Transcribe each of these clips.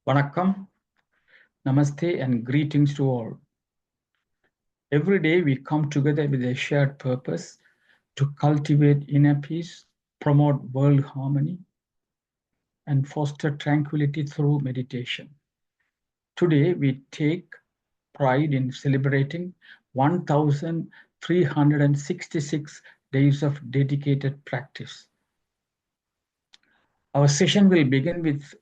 Vanakkam, Namaste and greetings to all. Every day we come together with a shared purpose to cultivate inner peace, promote world harmony, and foster tranquility through meditation. Today we take pride in celebrating 1,366 days of dedicated practice. Our session will began with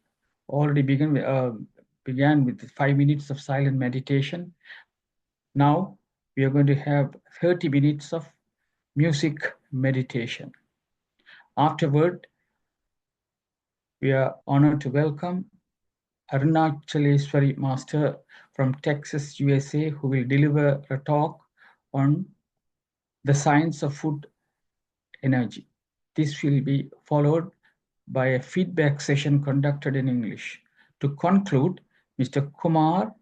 5 minutes of silent meditation. Now we are going to have 30 minutes of music meditation. Afterward, we are honored to welcome Arunachaieshwari Master from Texas, USA, who will deliver a talk on the science of food energy. This will be followed by a feedback session conducted in English. To conclude, Mr. Kumar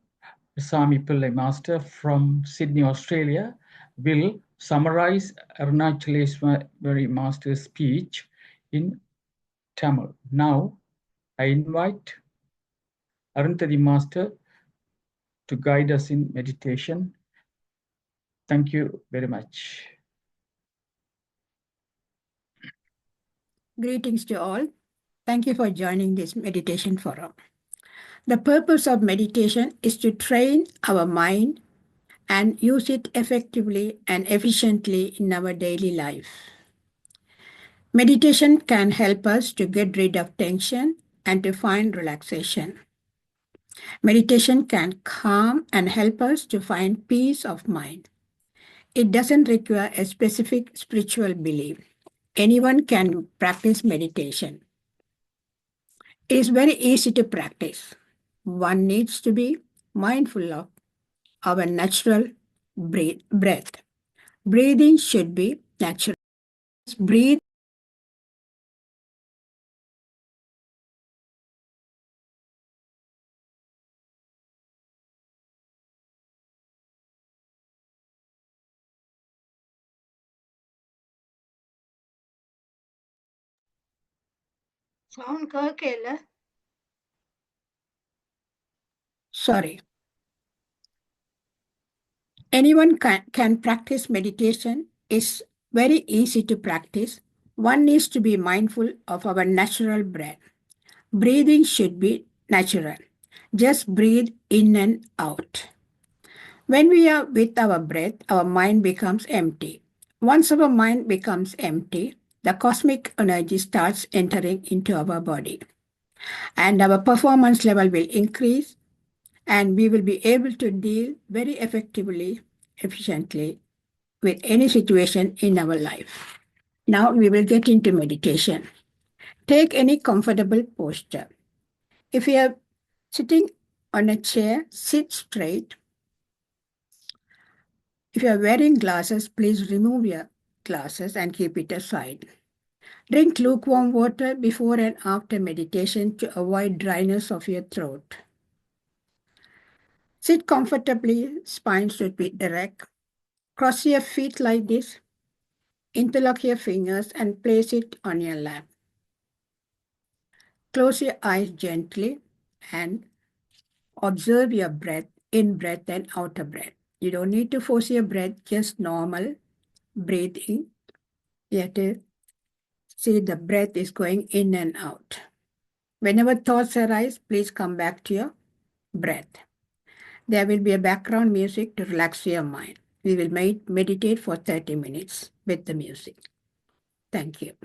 Sami Pillai Master from Sydney, Australia, will summarize Arunachaieshwari Master's speech in Tamil. Now, I invite Arunachaieshwari Master to guide us in meditation. Thank you very much. Greetings to all. Thank you for joining this meditation forum. The purpose of meditation is to train our mind and use it effectively and efficiently in our daily life. Meditation can help us to get rid of tension and to find relaxation. Meditation can calm and help us to find peace of mind. It doesn't require a specific spiritual belief. Anyone can practice meditation. It is very easy to practice. One needs to be mindful of our natural breath. Breathing should be natural. Breathe. Sound கேட்கல. Sorry. Anyone can practice meditation. It's very easy to practice. One needs to be mindful of our natural breath. Breathing should be natural. Just breathe in and out. When we are with our breath, our mind becomes empty. Once our mind becomes empty, the cosmic energy starts entering into our body. And our performance level will increase, and we will be able to deal very effectively, efficiently with any situation in our life. Now we will get into meditation. Take any comfortable posture. If you are sitting on a chair, sit straight. If you are wearing glasses, please remove your glasses and keep it aside. Drink lukewarm water before and after meditation to avoid dryness of your throat. Sit comfortably, spine should be erect. Cross your feet like this. Interlock your fingers and place it on your lap. Close your eyes gently and observe your breath, in-breath and outer breath. You don't need to force your breath, just normal breathing. You have to see the breath is going in and out. Whenever thoughts arise, please come back to your breath. There will be a background music to relax your mind. We will meditate for 30 minutes with the music. Thank you.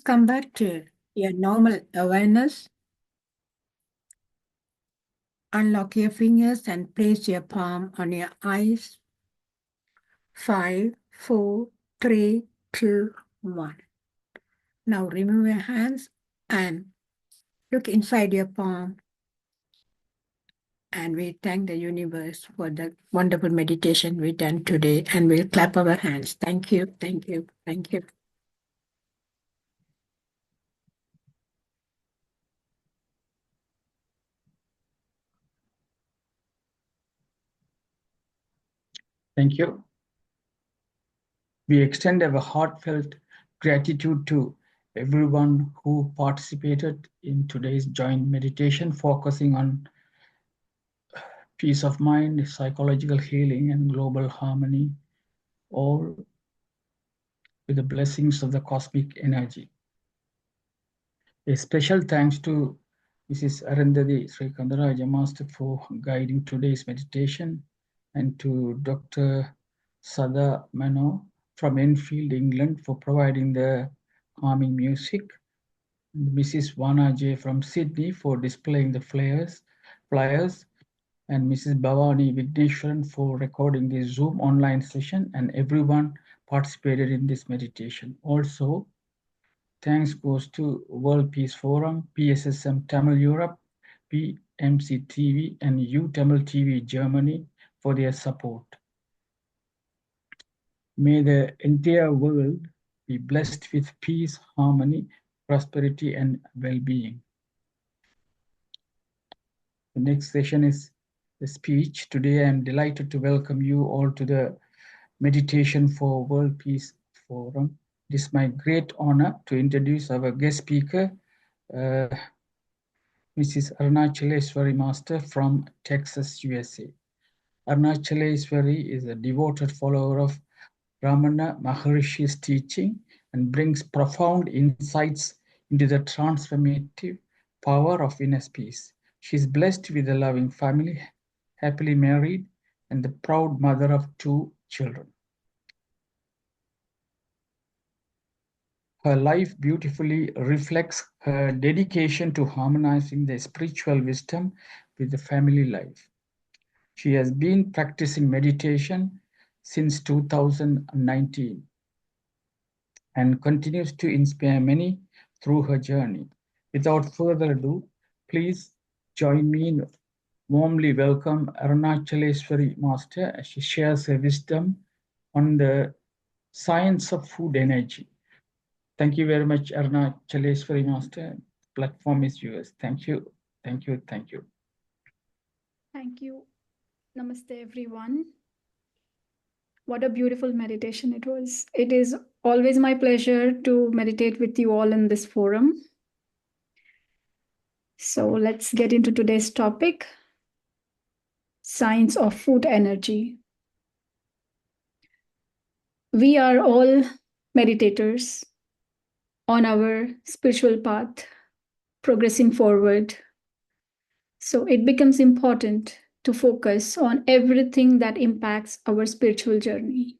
Come back to your normal awareness. Unlock your fingers and place your palm on your eyes. 5, 4, 3, 2, 1. Now remove your hands and look inside your palm. And we thank the universe for the wonderful meditation we done today. And we'll clap our hands. Thank you, thank you, thank you. Thank you. We extend our heartfelt gratitude to everyone who participated in today's joint meditation, focusing on peace of mind, psychological healing, and global harmony, all with the blessings of the cosmic energy. A special thanks to Mrs. Arundhati Srikandaraja Master for guiding today's meditation, and to Dr. Sada Mano from Enfield, England, for providing the calming music, and Mrs. Vana J from Sydney for displaying the flyers, and Mrs. Bhavani Vigneshwaran for recording the Zoom online session, and everyone participated in this meditation. Also, thanks goes to World Peace Forum, PSSM Tamil Europe, PMC TV, and YouTamil TV Germany for their support. May the entire world be blessed with peace, harmony, prosperity, and well-being. The next session is the speech. Today, I am delighted to welcome you all to the Meditation for World Peace Forum. It is my great honor to introduce our guest speaker, Mrs. Arunachaieshwari Master from Texas, USA. Arunachaieshwari is a devoted follower of Ramana Maharishi's teaching and brings profound insights into the transformative power of inner peace. She is blessed with a loving family, happily married, and the proud mother of 2 children. Her life beautifully reflects her dedication to harmonizing the spiritual wisdom with the family life. She has been practicing meditation since 2019 and continues to inspire many through her journey. Without further ado, please join me in warmly welcome Arunachaieshwari Master as she shares her wisdom on the science of food energy. Thank you very much, Arunachaieshwari Master. The platform is yours. Thank you, thank you, thank you. Thank you. Namaste, everyone. What a beautiful meditation it was. It is always my pleasure to meditate with you all in this forum. So let's get into today's topic, science of food energy. We are all meditators on our spiritual path, progressing forward. So it becomes important to focus on everything that impacts our spiritual journey.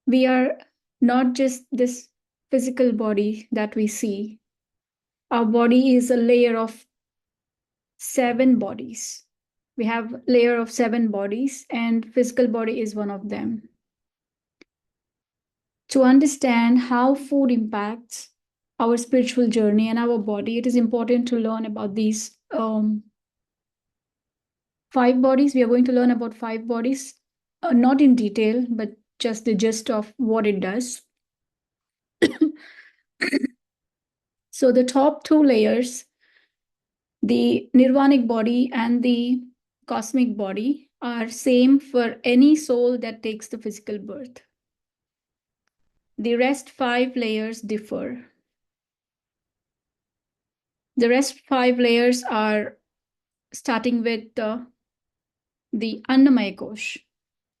We are not just this physical body that we see. Our body is a layer of 7 bodies. We have a layer of 7 bodies, and physical body is one of them. To understand how food impacts our spiritual journey and our body, it is important to learn about these 5 bodies. We are going to learn about 5 bodies, not in detail, but just the gist of what it does. So the top 2 layers, the nirvanic body and the cosmic body, are same for any soul that takes the physical birth. The rest 5 layers differ. The rest 5 layers are starting with the Annamaya Kosh.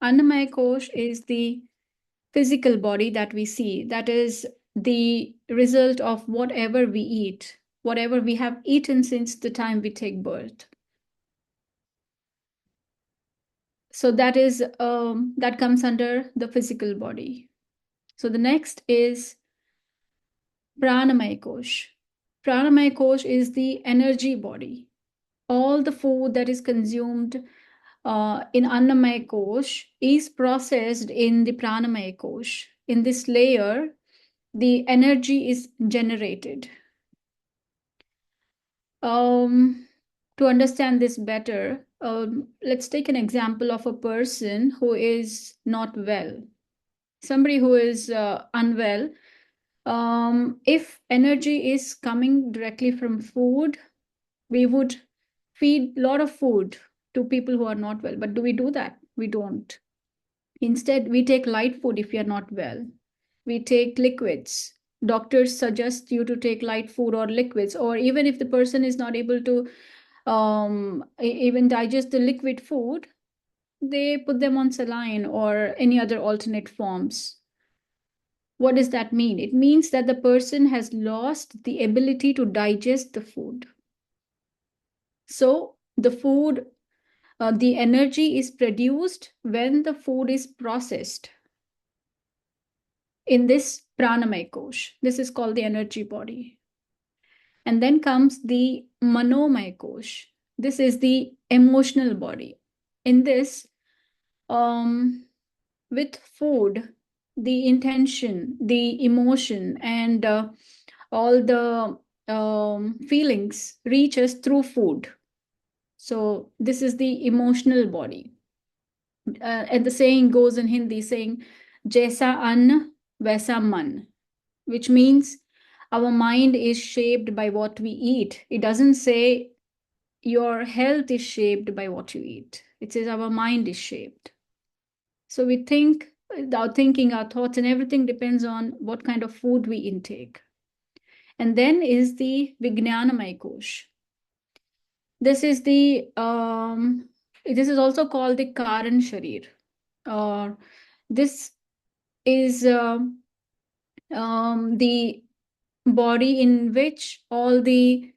Annamaya Kosh is the physical body that we see. That is the result of whatever we eat, whatever we have eaten since the time we take birth. So that is that comes under the physical body. So the next is Pranamaya Kosh. Pranamaya Kosh is the energy body. All the food that is consumed in Annamaya Kosh is processed in the Pranamaya Kosh. In this layer, the energy is generated. To understand this better, let's take an example of a person who is not well. Somebody who is unwell. If energy is coming directly from food, we would feed a lot of food to people who are not well. But do we do that? We don't. Instead, we take light food if we are not well. we take liquids. Doctors suggest you to take light food or liquids, or even if the person is not able to even digest the liquid food, they put them on saline or any other alternate forms. What does that mean? It means that the person has lost the ability to digest the food. So the food, the energy is produced when the food is processed in this pranamaya kosh. This is called the energy body. And then comes the manomaya kosh. This is the emotional body. In this, with food, the intention, the emotion, and all the feelings reach us through food. So this is the emotional body. And the saying goes in Hindi saying, Jaisa ann, vaisa man, which means our mind is shaped by what we eat. It doesn't say your health is shaped by what you eat. It says our mind is shaped. So we think, our thinking, our thoughts, and everything depends on what kind of food we intake. And then is the Vijnanamaya Kosh. This is the this is also called the Karan Sharir. This is the body in which all the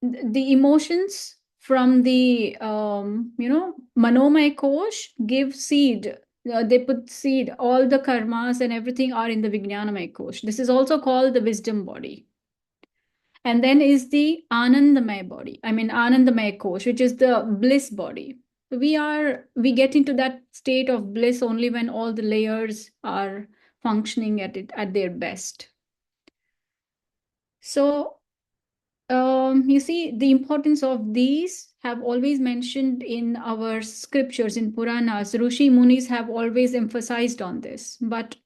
emotions from the manomaya kosh give seed. They put seed. All the karmas and everything are in the Vijnanamaya kosh. This is also called the wisdom body. And then is the Anandamaya body. I mean Anandamaya kosh, which is the bliss body. We get into that state of bliss only when all the layers are functioning at their best. So you see, the importance of these have always mentioned in our scriptures, in Puranas. Rishi Munis have always emphasized on this. But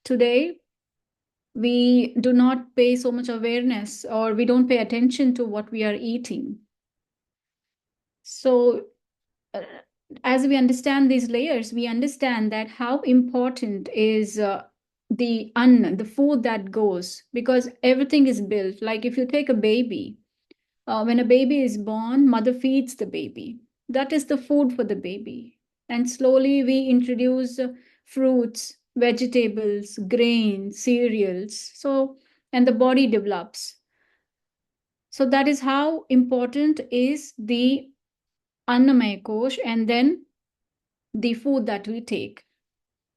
today, we do not pay so much awareness, or we don't pay attention to what we are eating. So as we understand these layers, we understand that how important is the anna, the food that goes, because everything is built. Like if you take a baby, when a baby is born, mother feeds the baby. That is the food for the baby. And slowly we introduce fruits, vegetables, grains, cereals. So, and the body develops. So that is how important is the Annamaya Kosh, and then the food that we take.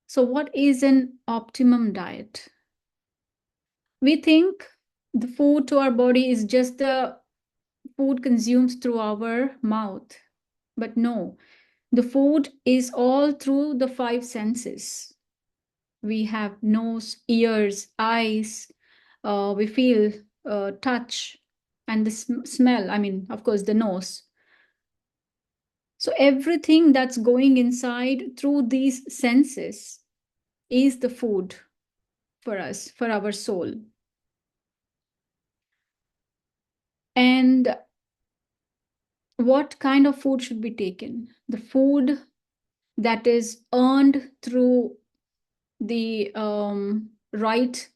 So what is an optimum diet? We think the food to our body is just the food consumed through our mouth. But no, the food is all through the five senses. We have nose, ears, eyes, we feel touch, and the smell. I mean, of course, the nose. So everything that's going inside through these senses is the food for us, for our soul. And what kind of food should be taken? The food that is earned through the right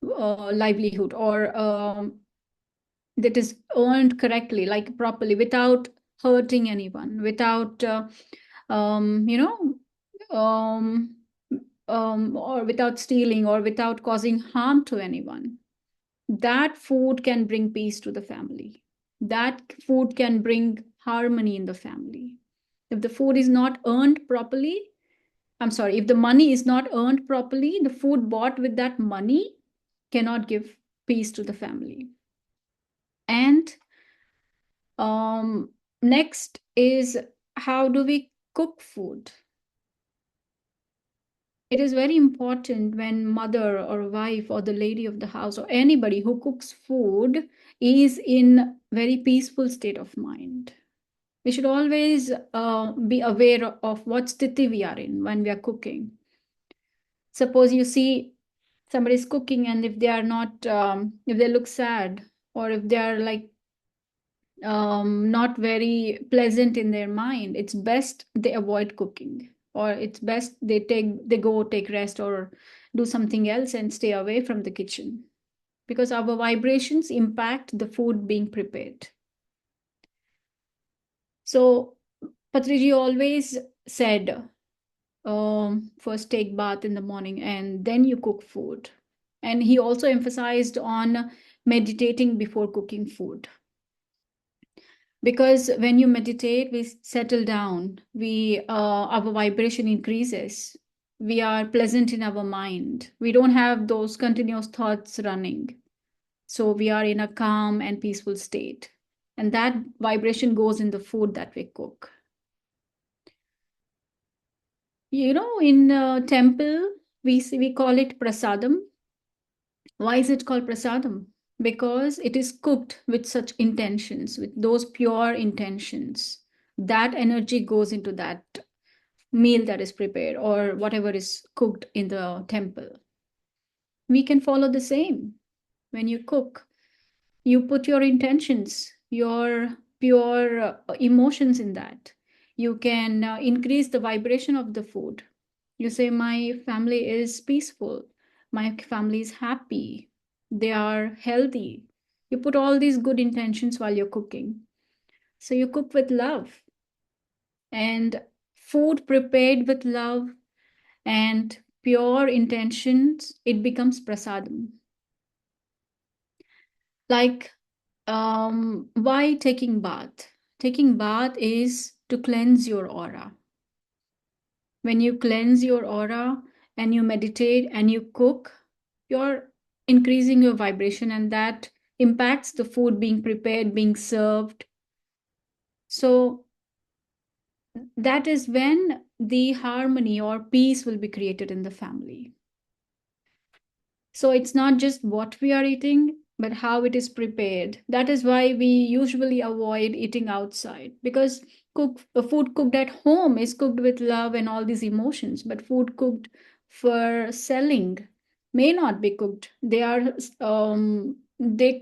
livelihood, or that is earned correctly, like properly, without hurting anyone, without or without stealing, or without causing harm to anyone. That food can bring peace to the family. That food can bring harmony in the family. If the food is not earned properly, if the money is not earned properly, the food bought with that money cannot give peace to the family. And next is, how do we cook food? It is very important when mother or wife or the lady of the house or anybody who cooks food is in very peaceful state of mind. We should always be aware of what sthiti we are in when we are cooking. Suppose you see somebody is cooking, and if they are not, if they look sad, or if they are like not very pleasant in their mind, it's best they avoid cooking. or it's best they go take rest or do something else and stay away from the kitchen, because our vibrations impact the food being prepared. So Patriji always said, first take bath in the morning and then you cook food. And he also emphasized on meditating before cooking food. Because when you meditate, we settle down, our vibration increases. We are pleasant in our mind. We don't have those continuous thoughts running. So we are in a calm and peaceful state. And that vibration goes in the food that we cook. You know, in temple, we call it prasadam. Why is it called prasadam? Because it is cooked with such intentions, with those pure intentions. That energy goes into that meal that is prepared or whatever is cooked in the temple. We can follow the same. When you cook, you put your intentions, your pure emotions in that. You can increase the vibration of the food. You say, my family is peaceful, my family is happy, they are healthy. You put all these good intentions while you're cooking. So you cook with love. And food prepared with love and pure intentions, it becomes prasadam. Like, why taking bath? Taking bath is to cleanse your aura. When you cleanse your aura and you meditate and you cook, you're increasing your vibration, and that impacts the food being prepared, being served. So that is when the harmony or peace will be created in the family. So it's not just what we are eating, but how it is prepared. That is why we usually avoid eating outside, because food cooked at home is cooked with love and all these emotions, but food cooked for selling may not be cooked. They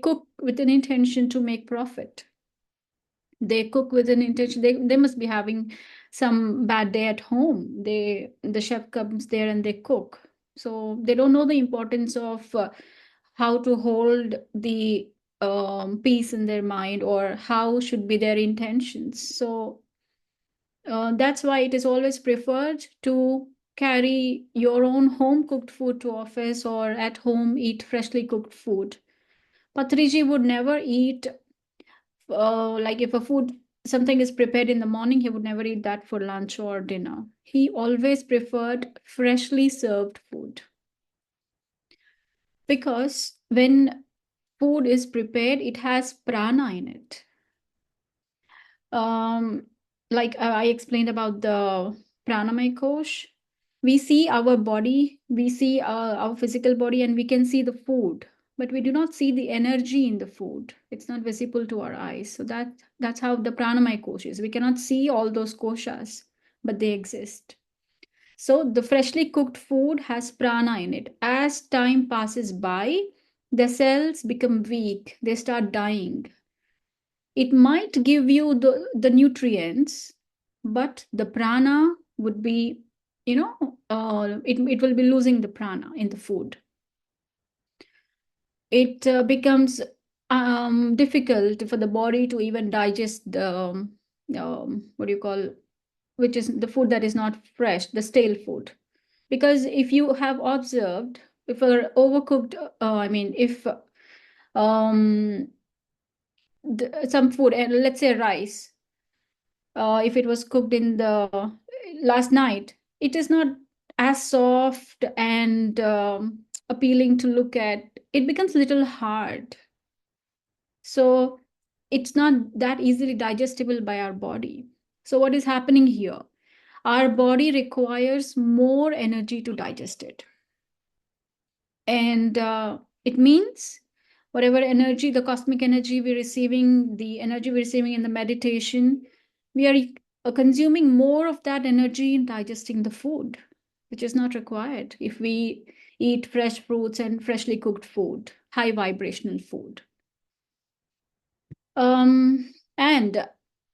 cook with an intention to make profit. They cook with an intention. They must be having some bad day at home. The chef comes there and they cook. So they don't know the importance of how to hold the peace in their mind, or how should be their intentions. So that's why it is always preferred to carry your own home cooked food to office, or at home eat freshly cooked food. Patriji would never eat, like if something is prepared in the morning, he would never eat that for lunch or dinner. He always preferred freshly served food. Because when food is prepared, it has prana in it. Like I explained about the pranamaya kosh, we see our body, we see our physical body, and we can see the food, but we do not see the energy in the food. It's not visible to our eyes. So that's how the pranamaya kosh is. We cannot see all those koshas, but they exist. So the freshly cooked food has prana in it. As time passes by, the cells become weak, they start dying. It might give you the nutrients, but the prana would be, it will be losing the prana in the food. It becomes difficult for the body to even digest the, which is the food that is not fresh, the stale food. Because if you have observed, if are overcooked, if some food, and let's say rice, if it was cooked in the last night, it is not as soft and appealing to look at. It becomes a little hard. So it's not that easily digestible by our body. So what is happening here? Our body requires more energy to digest it. And it means whatever energy, the cosmic energy we're receiving, the energy we're receiving in the meditation, we are consuming more of that energy in digesting the food, which is not required if we eat fresh fruits and freshly cooked food, high vibrational food. And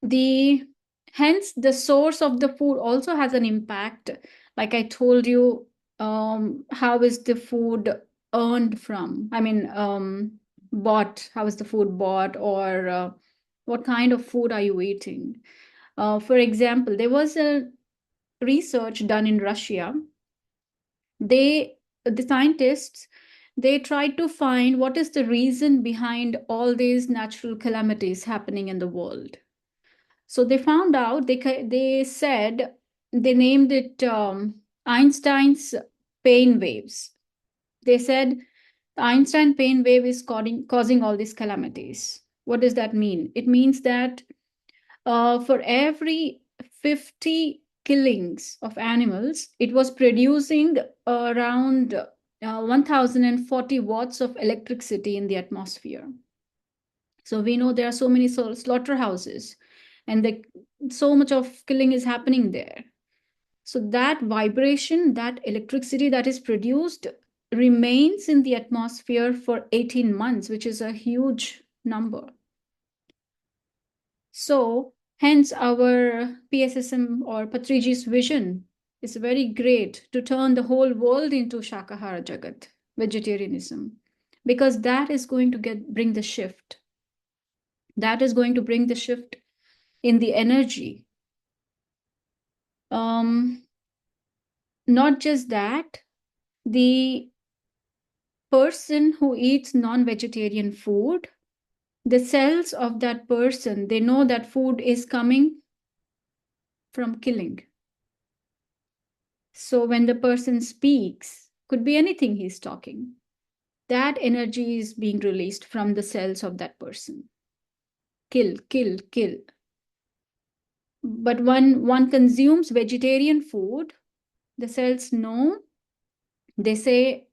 the Hence, the source of the food also has an impact. Like I told you, how is the food earned from? I mean, bought. How is the food bought, or what kind of food are you eating? For example, there was a research done in Russia. The scientists, they tried to find what is the reason behind all these natural calamities happening in the world. So they found out, they said, they named it Einstein's pain waves. They said the Einstein pain wave is causing all these calamities. What does that mean? It means that for every 50 killings of animals, it was producing around 1040 watts of electricity in the atmosphere. So we know there are so many slaughterhouses, and so much of killing is happening there. So that vibration, that electricity that is produced remains in the atmosphere for 18 months, which is a huge number. So hence our PSSM or Patriji's vision is very great to turn the whole world into Shakahara Jagat, vegetarianism, because that is going to bring the shift. That is going to bring the shift in the energy. Not just that, the person who eats non-vegetarian food, the cells of that person, they know that food is coming from killing. So when the person speaks, could be anything he's talking, that energy is being released from the cells of that person. Kill, kill, kill. But when one consumes vegetarian food, the cells know, they say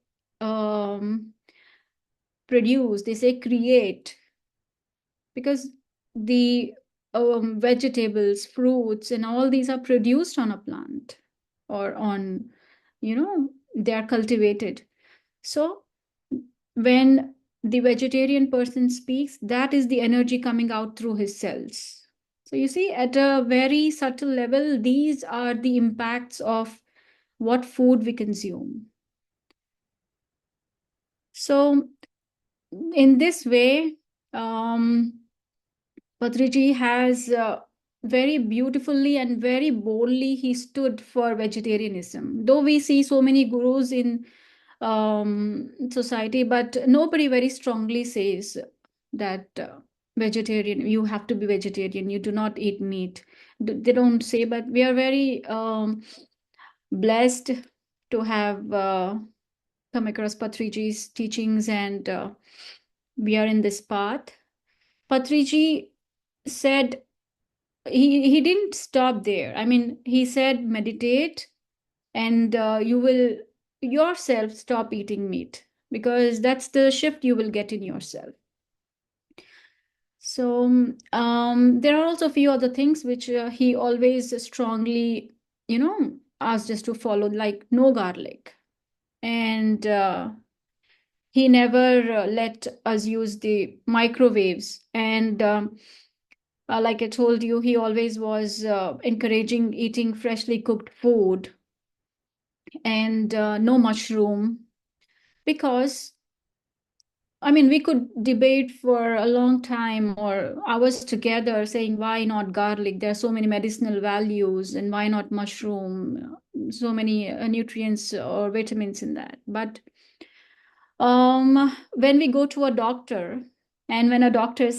produce, they say create, because the vegetables, fruits, and all these are produced on a plant or on, they are cultivated. So when the vegetarian person speaks, that is the energy coming out through his cells. So you see, at a very subtle level, these are the impacts of what food we consume. So in this way, Patriji has very beautifully and very boldly he stood for vegetarianism. Though we see so many gurus in society, but nobody very strongly says that vegetarian, you have to be vegetarian, you do not eat meat. They don't say, but we are very blessed to have come across Patriji's teachings, and we are in this path. Patriji said he didn't stop there. I mean, he said meditate, and you will yourself stop eating meat, because that's the shift you will get in yourself. So there are also a few other things which he always strongly, asked us to follow, like no garlic, and he never let us use the microwaves, and like I told you, he always was encouraging eating freshly cooked food, and no mushroom, because I mean, we could debate for a long time or hours together saying, why not garlic? There are so many medicinal values, and why not mushroom? So many nutrients or vitamins in that. But when we go to a doctor, and when a doctor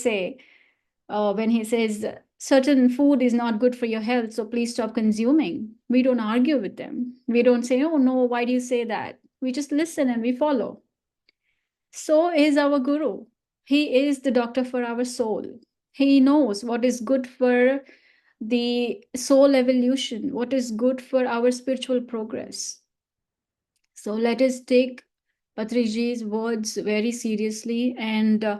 when he says certain food is not good for your health, so please stop consuming, we don't argue with them. We don't say, oh no, why do you say that? We just listen and we follow. So is our guru. He is the doctor for our soul. He knows what is good for the soul evolution, what is good for our spiritual progress. So let us take Patriji's words very seriously, and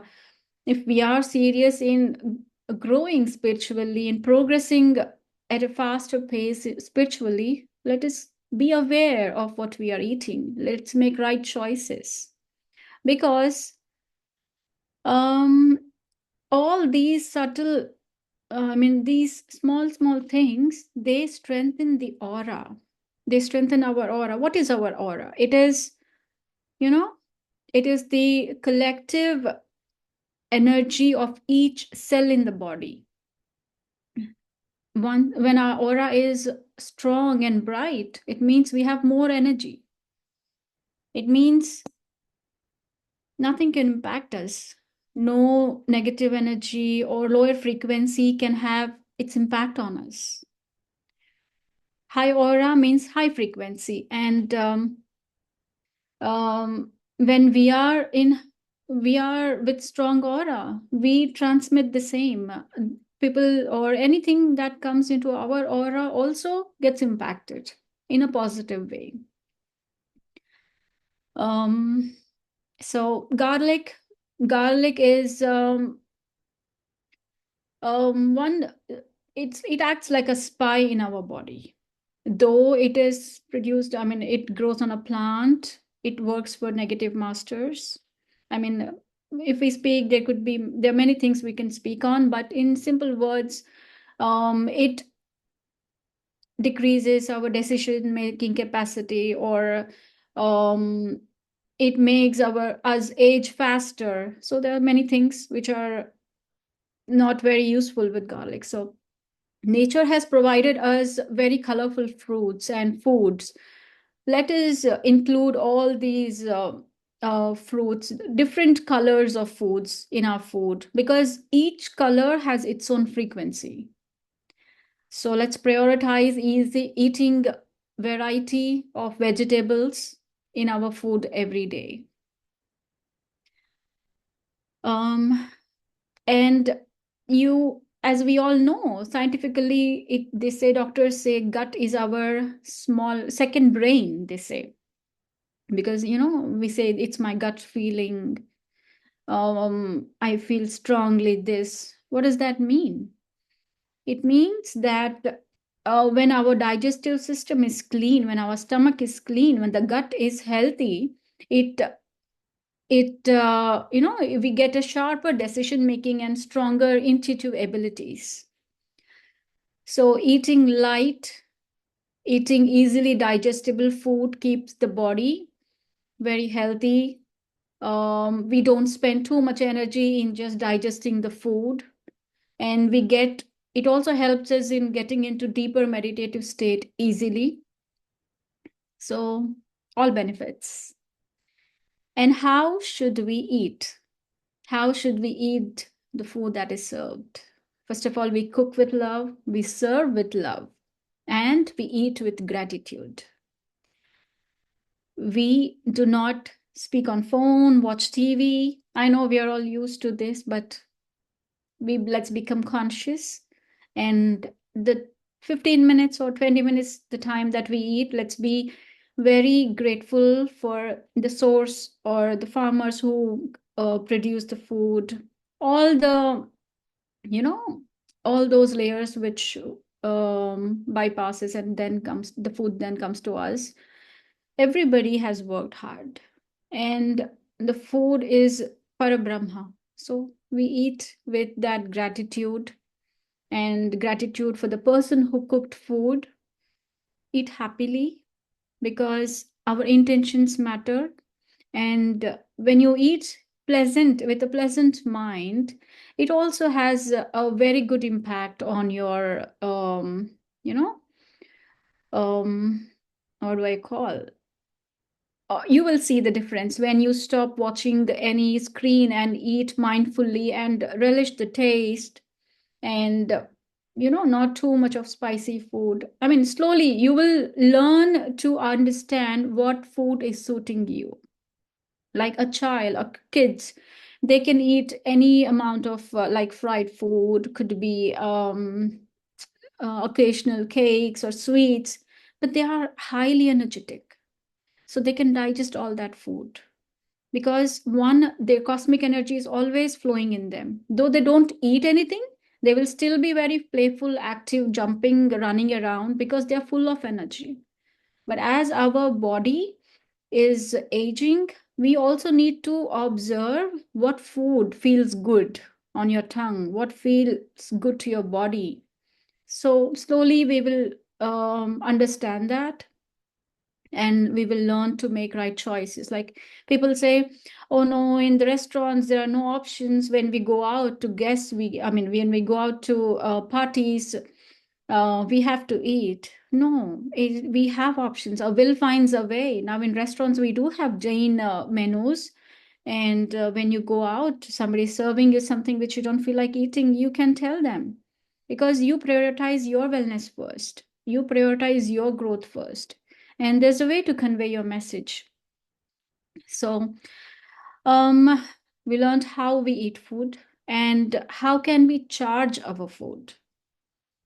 if we are serious in growing spiritually and progressing at a faster pace spiritually, let us be aware of what we are eating. Let's make right choices, because all these subtle I mean, these small things, they strengthen the aura. They strengthen our aura. What is our aura? It is, it is the collective energy of each cell in the body. When our aura is strong and bright, it means we have more energy. It means nothing can impact us. No negative energy or lower frequency can have its impact on us. High aura means high frequency, and when we are with strong aura, we transmit the same. People or anything that comes into our aura also gets impacted in a positive way. So garlic is one. It acts like a spy in our body. Though it is produced, I mean, it grows on a plant. It works for negative masters. I mean, if we speak, there are many things we can speak on, but in simple words, it decreases our decision making capacity, or it makes us age faster. So there are many things which are not very useful with garlic. So nature has provided us very colorful fruits and foods. Let us include all these fruits, different colors of foods in our food, because each color has its own frequency. So let's prioritize eating variety of vegetables in our food every day. And as we all know, scientifically, doctors say gut is our small second brain, they say. Because, we say it's my gut feeling. I feel strongly this. What does that mean? It means that when our digestive system is clean, when our stomach is clean, when the gut is healthy, we get a sharper decision making and stronger intuitive abilities. So eating light, eating easily digestible food keeps the body very healthy. We don't spend too much energy in just digesting the food, and it also helps us in getting into deeper meditative state easily. So all benefits. And how should we eat? How should we eat the food that is served? First of all, we cook with love, we serve with love, and we eat with gratitude. We do not speak on phone, watch TV. I know we are all used to this, but let's become conscious. And the 15 minutes or 20 minutes, the time that we eat, let's be very grateful for the source or the farmers who produce the food, all those layers which bypasses, and then the food then comes to us. Everybody has worked hard, and the food is Parabrahma. So we eat with that gratitude, and gratitude for the person who cooked food. Eat happily, because our intentions matter. And when you eat with a pleasant mind, it also has a very good impact on your how do I call? You will see the difference when you stop watching any screen and eat mindfully and relish the taste, and not too much of spicy food. I mean, slowly you will learn to understand what food is suiting you. Like a child or kids, they can eat any amount of like fried food, could be occasional cakes or sweets, but they are highly energetic, so they can digest all that food, because their cosmic energy is always flowing in them. Though they don't eat anything, they will still be very playful, active, jumping, running around, because they're full of energy. But as our body is aging, we also need to observe what food feels good. on your tongue, what feels good to your body. So slowly we will understand that, and we will learn to make right choices. Like people say, oh no, in the restaurants there are no options. When we go out to guests, when we go out to parties, we have to eat. No, we have options. A will finds a way. Now in restaurants we do have Jain menus, and when you go out, somebody serving you something which you don't feel like eating, you can tell them, because you prioritize your wellness first, you prioritize your growth first, and there's a way to convey your message. So we learned how we eat food and how can we charge our food.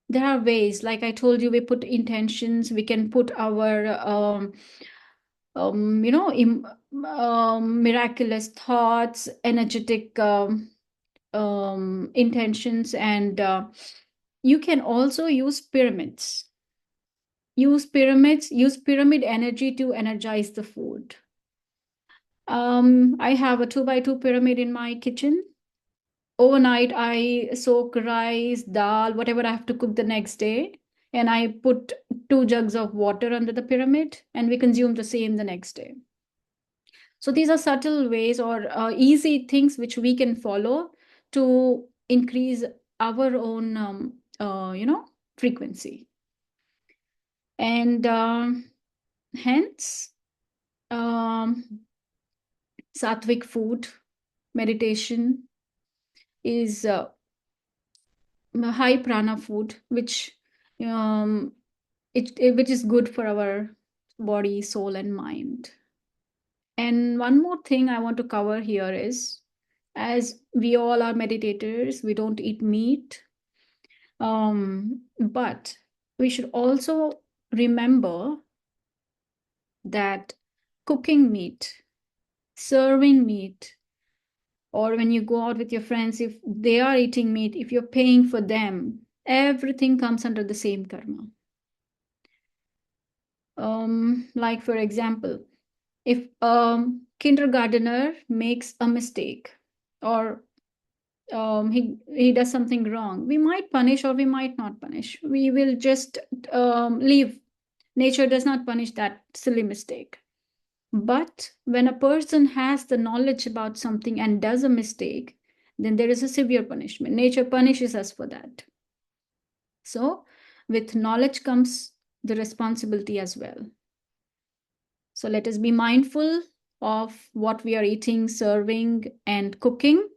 There are ways, like I told you, we put intentions, we can put our miraculous thoughts, energetic intentions, and you can also use pyramids. Use pyramid energy to energize the food. I have a 2x2 pyramid in my kitchen. Overnight, I soak rice, dal, whatever I have to cook the next day, and I put 2 jugs of water under the pyramid, and we consume the same the next day. So these are subtle ways or easy things which we can follow to increase our own, frequency. And hence, sattvic food, meditation is high prana food, which which is good for our body, soul, and mind. And one more thing I want to cover here is, as we all are meditators, we don't eat meat, but we should also remember that cooking meat, serving meat, or when you go out with your friends, if they are eating meat, if you're paying for them, everything comes under the same karma. Like for example, if a kindergartner makes a mistake, or he does something wrong, we might punish or we might not punish. We will just leave. Nature does not punish that silly mistake. But when a person has the knowledge about something and does a mistake, then there is a severe punishment. Nature punishes us for that. So with knowledge comes the responsibility as well. So let us be mindful of what we are eating, serving, and cooking.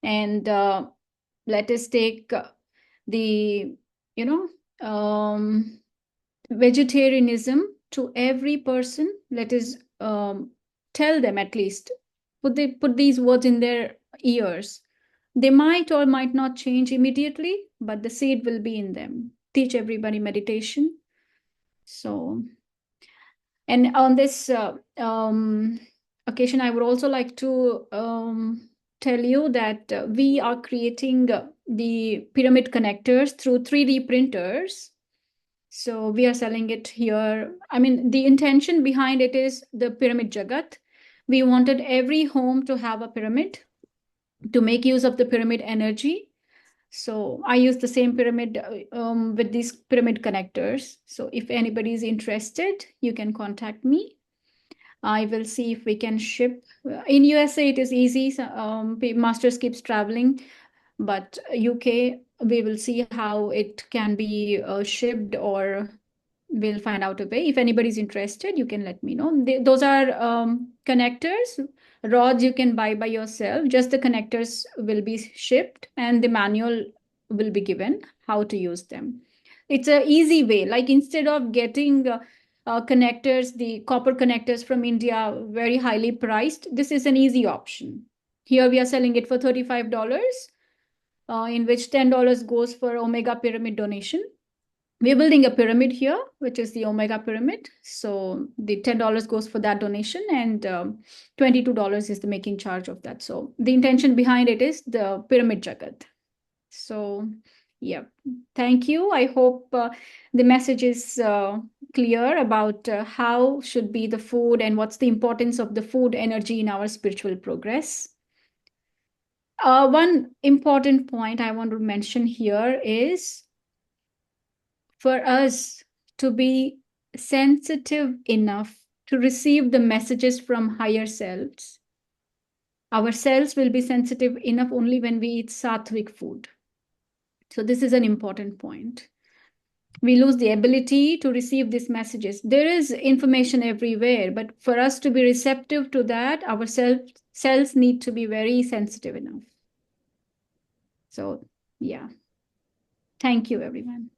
And let us take the, vegetarianism to every person. Let us tell them, at least put these words in their ears. They might or might not change immediately, but the seed will be in them. Teach everybody meditation. So, and on this occasion, I would also like to tell you that we are creating the pyramid connectors through 3D printers. So we are selling it here. The intention behind it is the pyramid jagat. We wanted every home to have a pyramid, to make use of the pyramid energy. So I use the same pyramid with these pyramid connectors. So if anybody is interested, you can contact me. I will see if we can ship. In USA, it is easy. Masters keeps traveling, but UK, we will see how it can be shipped, or we'll find out a way. If anybody's interested, you can let me know. Those are connectors. Rods you can buy by yourself. Just the connectors will be shipped, and the manual will be given how to use them. It's an easy way. Like instead of getting connectors, the copper connectors from India, very highly priced, this is an easy option. Here we are selling it for $35, in which $10 goes for Omega Pyramid donation. We're building a pyramid here, which is the Omega Pyramid. So the $10 goes for that donation, and $22 is the making charge of that. So the intention behind it is the Pyramid Jagat. So yeah, thank you. I hope the message is clear about how should be the food and what's the importance of the food energy in our spiritual progress. One important point I want to mention here is for us to be sensitive enough to receive the messages from higher selves. Our cells will be sensitive enough only when we eat sattvic food. So this is an important point. We lose the ability to receive these messages. There is information everywhere, but for us to be receptive to that, our cells need to be very sensitive enough. So, yeah. Thank you, everyone.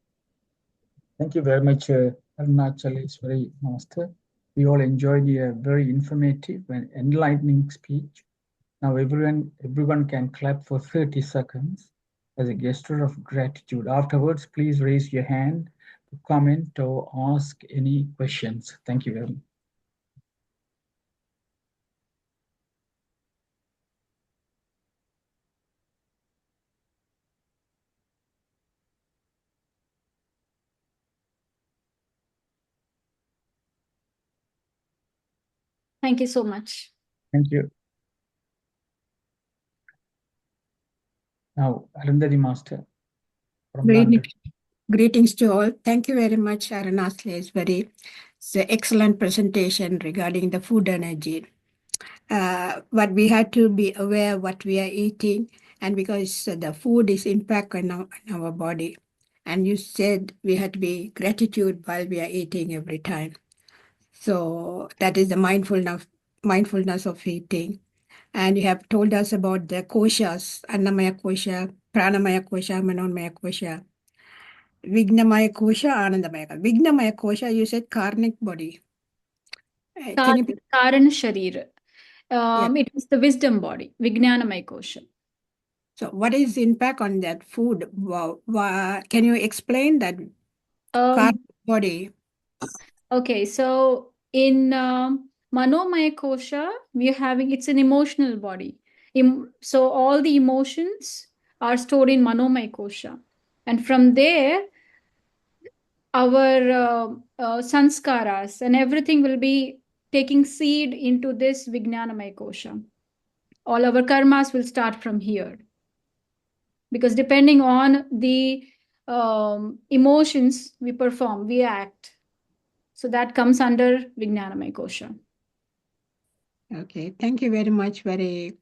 Thank you very much, Arunachaieshwari Master. We all enjoyed a very informative and enlightening speech. Now everyone can clap for 30 seconds as a gesture of gratitude. Afterwards, please raise your hand to comment or ask any questions. Thank you very much. Thank you so much. Thank you. Now, Arundhati Master from London. Greetings to all. Thank you very much, Arunachaieshwari. It's an excellent presentation regarding the food energy. But we had to be aware what we are eating, and because the food is impact on our body. And you said we had to be gratitude while we are eating every time. So that is the mindfulness of eating. And you have told us about the koshas, Annamaya kosha, Pranamaya kosha, Manomaya kosha, Vignamaya kosha, Anandamaya kosha. Vignamaya kosha, you said karmic body. Can you? Karan Sharir. Yeah. It is the wisdom body, Vijnanamaya Kosha. So what is the impact on that food? Can you explain that karmic body? Okay, so in Manomaya Kosha, we're having, it's an emotional body. So all the emotions are stored in Manomaya Kosha. And from there, our sanskaras and everything will be taking seed into this Vijnanamaya Kosha. All our karmas will start from here. Because depending on the emotions we perform, we act. So that comes under Vijnanamaya Kosha. Okay, thank you very much. Very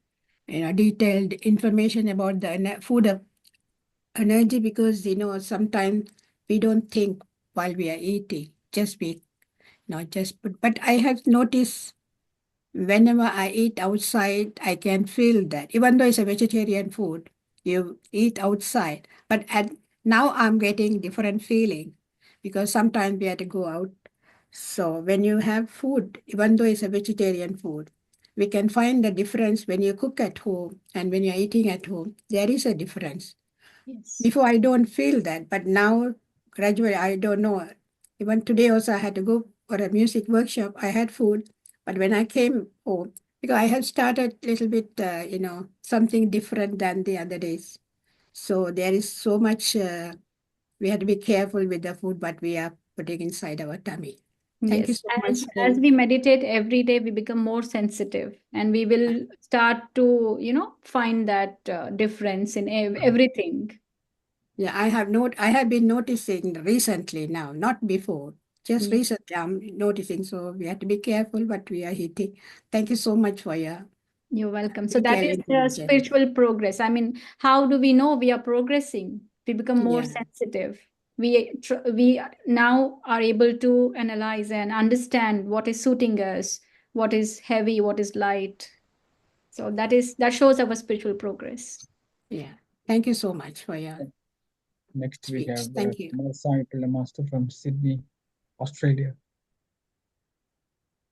detailed information about the food energy, because sometimes we don't think while we are eating, just be not just. But I have noticed whenever I eat outside, I can feel that even though it's a vegetarian food, you eat outside. But now I'm getting different feeling, because sometimes we have to go out. So when you have food, even though it's a vegetarian food, we can find the difference when you cook at home and when you're eating at home. There is a difference. Yes. Before I don't feel that, but now gradually I don't know. Even today also I had to go for a music workshop. I had food, but when I came home, because I have started a little bit, something different than the other days. So there is so much, we have to be careful with the food, but we are putting inside our tummy. Thank you Yes, so much. as we meditate every day, we become more sensitive, and we will start to, find that difference in everything. Yeah, I have been noticing recently now, not before. Just Yeah. recently I'm noticing, so we have to be careful what we are eating. Thank you so much for your You're welcome. So that detailed is the information. spiritual progress. I mean, how do we know we are progressing? We become more Yeah. sensitive. We now are able to analyze and understand what is suiting us, what is heavy, what is light. So that shows our spiritual progress. Yeah. Thank you so much for your Next, we speech. have Thank you. Sai Master from Sydney, Australia.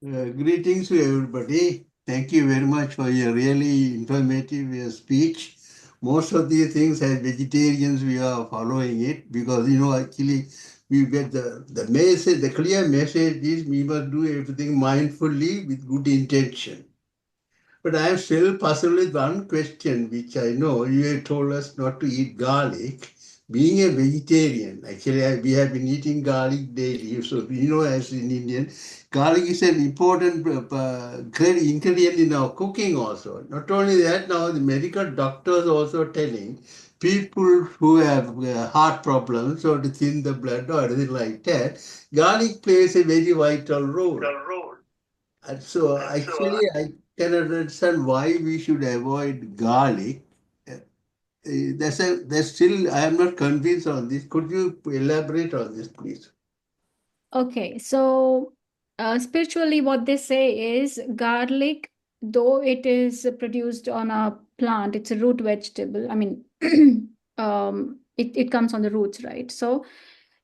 Greetings to everybody. Thank you very much for your really informative speech. Most of the things as vegetarians we are following it, because actually we get the message, the clear message is we must do everything mindfully with good intention. But I am still puzzled with one question which I know you have told us not to eat garlic. being a vegetarian, actually, we have been eating garlic daily. So, as in Indian, garlic is an important great ingredient in our cooking also. Not only that, now the medical doctors also telling people who have heart problems or to thin the blood or anything like that, garlic plays a very vital role. And so, actually, I can understand why we should avoid garlic. There's still, I am not convinced on this. Could you elaborate on this, please? Okay, so spiritually, what they say is garlic, though it is produced on a plant, it's a root vegetable. I mean, it comes on the roots, right? So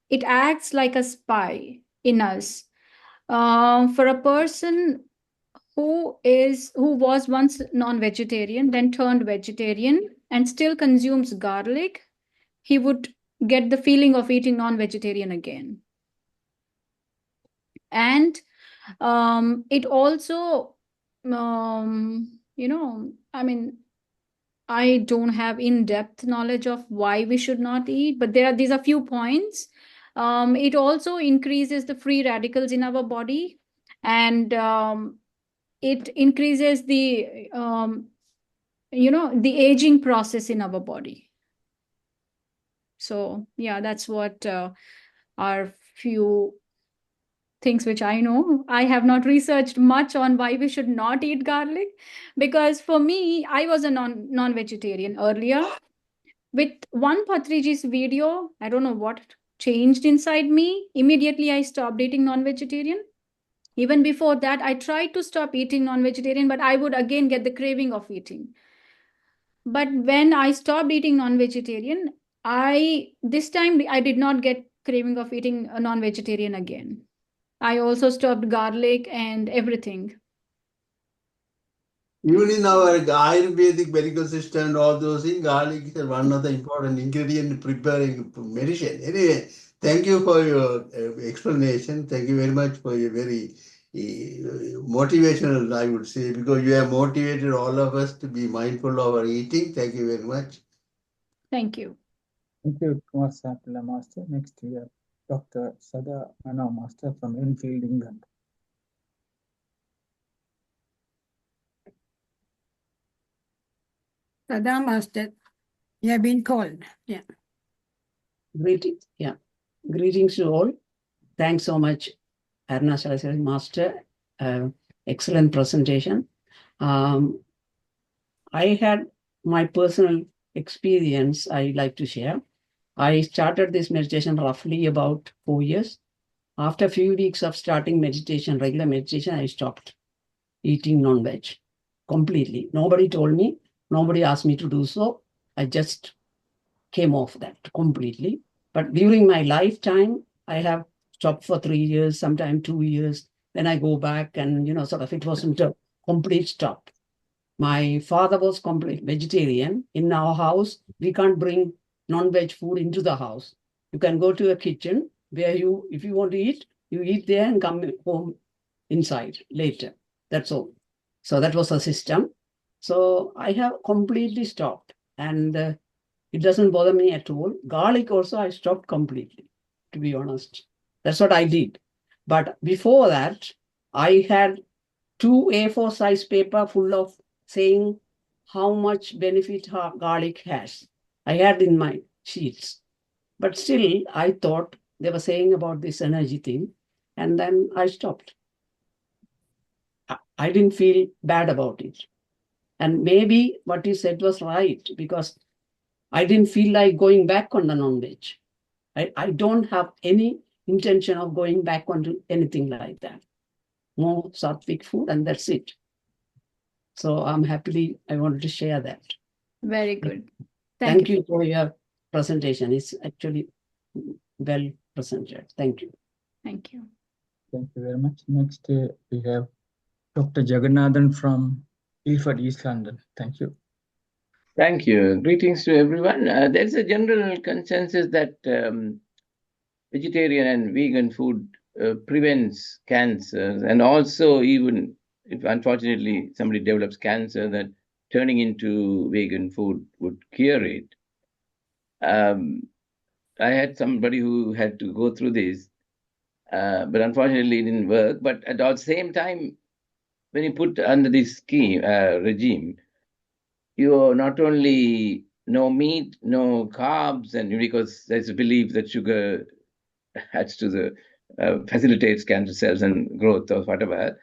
it acts like a spy in us. For a person who was once non-vegetarian, then turned vegetarian, and still consumes garlic, he would get the feeling of eating non-vegetarian again. And it also, I mean, I don't have in-depth knowledge of why we should not eat, but these are few points. It also increases the free radicals in our body, and it increases the the aging process in our body. So yeah, that's what are few things which I know. I have not researched much on why we should not eat garlic, because for me, I was a non-vegetarian earlier. With one Patriji's video, I don't know what changed inside me. Immediately, I stopped eating non-vegetarian. Even before that, I tried to stop eating non-vegetarian, but I would again get the craving of eating. But when I stopped eating non-vegetarian, this time I did not get craving of eating a non-vegetarian again. I also stopped garlic and everything. Even in our Ayurvedic medical system and all those things, garlic is one of the important ingredients in preparing medicine. Anyway, thank you for your explanation. Thank you very much for your very motivational, I would say, because you have motivated all of us to be mindful of our eating. Thank you very much. Thank you. Thank you, Kumar Sapila Master. Next, we have Dr. Sada Mano Master from Enfield, England. Sada Master, you have been called. Yeah. Greetings. Yeah. Greetings to all. Thanks so much, Arunachaieshwari Master. Excellent presentation. I had my personal experience I like to share. I started this meditation roughly about 4 years. After a few weeks of starting meditation, regular meditation, I stopped eating non-veg completely. Nobody told me, nobody asked me to do so. I just came off that completely. But during my lifetime, I have stopped for 3 years, sometimes 2 years. Then I go back and, sort of it wasn't a complete stop. My father was complete vegetarian. In our house, we can't bring non-veg food into the house. You can go to a kitchen where if you want to eat, you eat there and come home inside later. That's all. So that was a system. So I have completely stopped. And it doesn't bother me at all. Garlic also, I stopped completely, to be honest. That's what I did. But before that, I had 2 A4 size paper full of saying how much benefit garlic has. I had in my sheets. But still, I thought they were saying about this energy thing. And then I stopped. I didn't feel bad about it. And maybe what you said was right, because I didn't feel like going back on the non-veg. I don't have any intention of going back onto anything like that. More sattvic food, and that's it. So I wanted to share that. Very good. Thank you for your presentation. It's actually well presented. Thank you. Thank you. Thank you very much. Next, we have Dr. Jagannathan from Ilford, East London. Thank you. Thank you. Greetings to everyone. There's a general consensus that vegetarian and vegan food prevents cancer, and also even if unfortunately somebody develops cancer, that turning into vegan food would cure it. I had somebody who had to go through this, but unfortunately it didn't work. But at the same time, when you put under this scheme regime, you not only no meat, no carbs, and because there's a belief that sugar adds to the facilitates cancer cells and growth or whatever.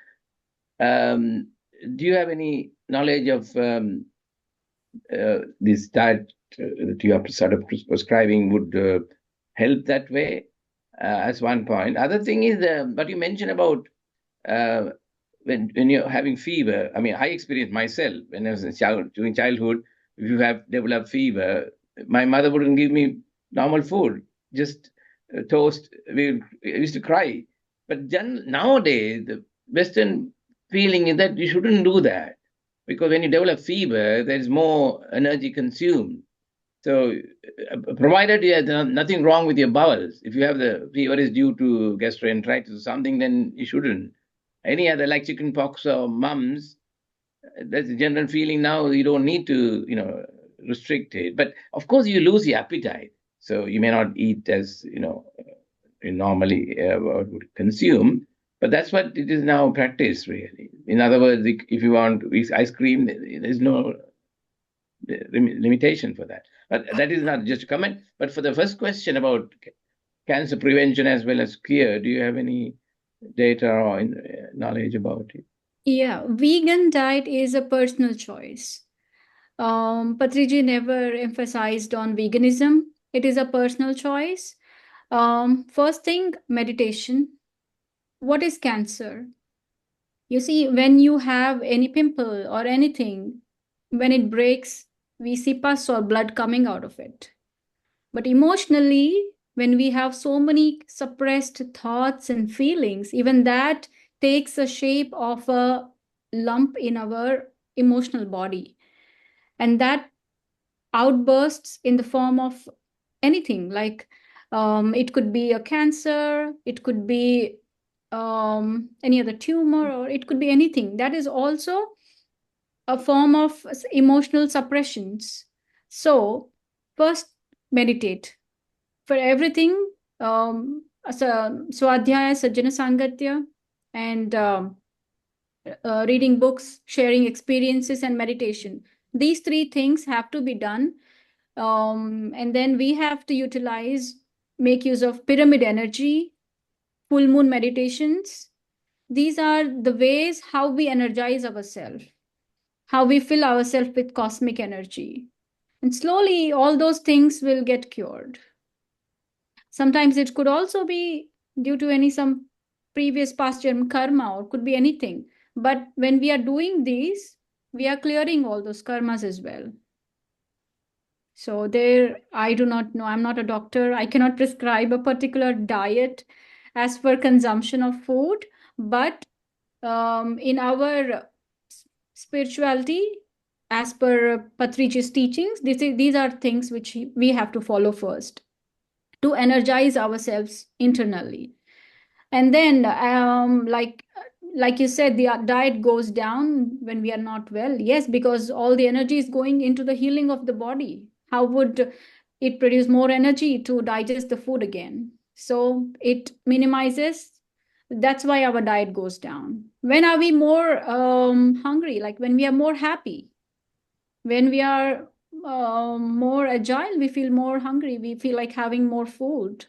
Do you have any knowledge of this diet that you are sort of prescribing would help that way? As one point. Other thing is what you mentioned about when you're having fever. I mean, I experienced myself when I was a child, during childhood. If you have developed fever, my mother wouldn't give me normal food, just toast. We used to cry. But nowadays, the Western feeling is that you shouldn't do that, because when you develop fever, there is more energy consumed. So, provided you have nothing wrong with your bowels, if you have the fever is due to gastroenteritis or something, then you shouldn't. Any other, like chicken pox or mumps, that's the general feeling now. You don't need to, restrict it. But of course, you lose your appetite, so you may not eat as you normally would consume. But that's what it is now practiced, really. In other words, if you want to eat ice cream, there's no limitation for that. But that is not just a comment. But for the first question about cancer prevention as well as cure, do you have any data or knowledge about it? Yeah, vegan diet is a personal choice. Patriji never emphasized on veganism. It is a personal choice. First thing, meditation. What is cancer? You see, when you have any pimple or anything, when it breaks, we see pus or blood coming out of it. But emotionally, when we have so many suppressed thoughts and feelings, even that takes a shape of a lump in our emotional body. And that outbursts in the form of anything, like it could be a cancer, it could be any other tumor, or it could be anything. That is also a form of emotional suppressions. So first, meditate. For everything, swadhyaya, sajjana sangatya, and reading books, sharing experiences, and meditation. These three things have to be done. And then we have to make use of pyramid energy, full moon meditations. These are the ways how we energize ourselves, how we fill ourselves with cosmic energy. And slowly, all those things will get cured. Sometimes it could also be due to some previous past germ karma, or could be anything. But when we are doing these, we are clearing all those karmas as well. So I do not know. I'm not a doctor. I cannot prescribe a particular diet as per consumption of food. But in our spirituality, as per Patriji's teachings, these are things which we have to follow first to energize ourselves internally. And then, like you said, the diet goes down when we are not well. Yes, because all the energy is going into the healing of the body. How would it produce more energy to digest the food again? So it minimizes. That's why our diet goes down. When are we more hungry? Like when we are more happy, when we are more agile, we feel more hungry. We feel like having more food.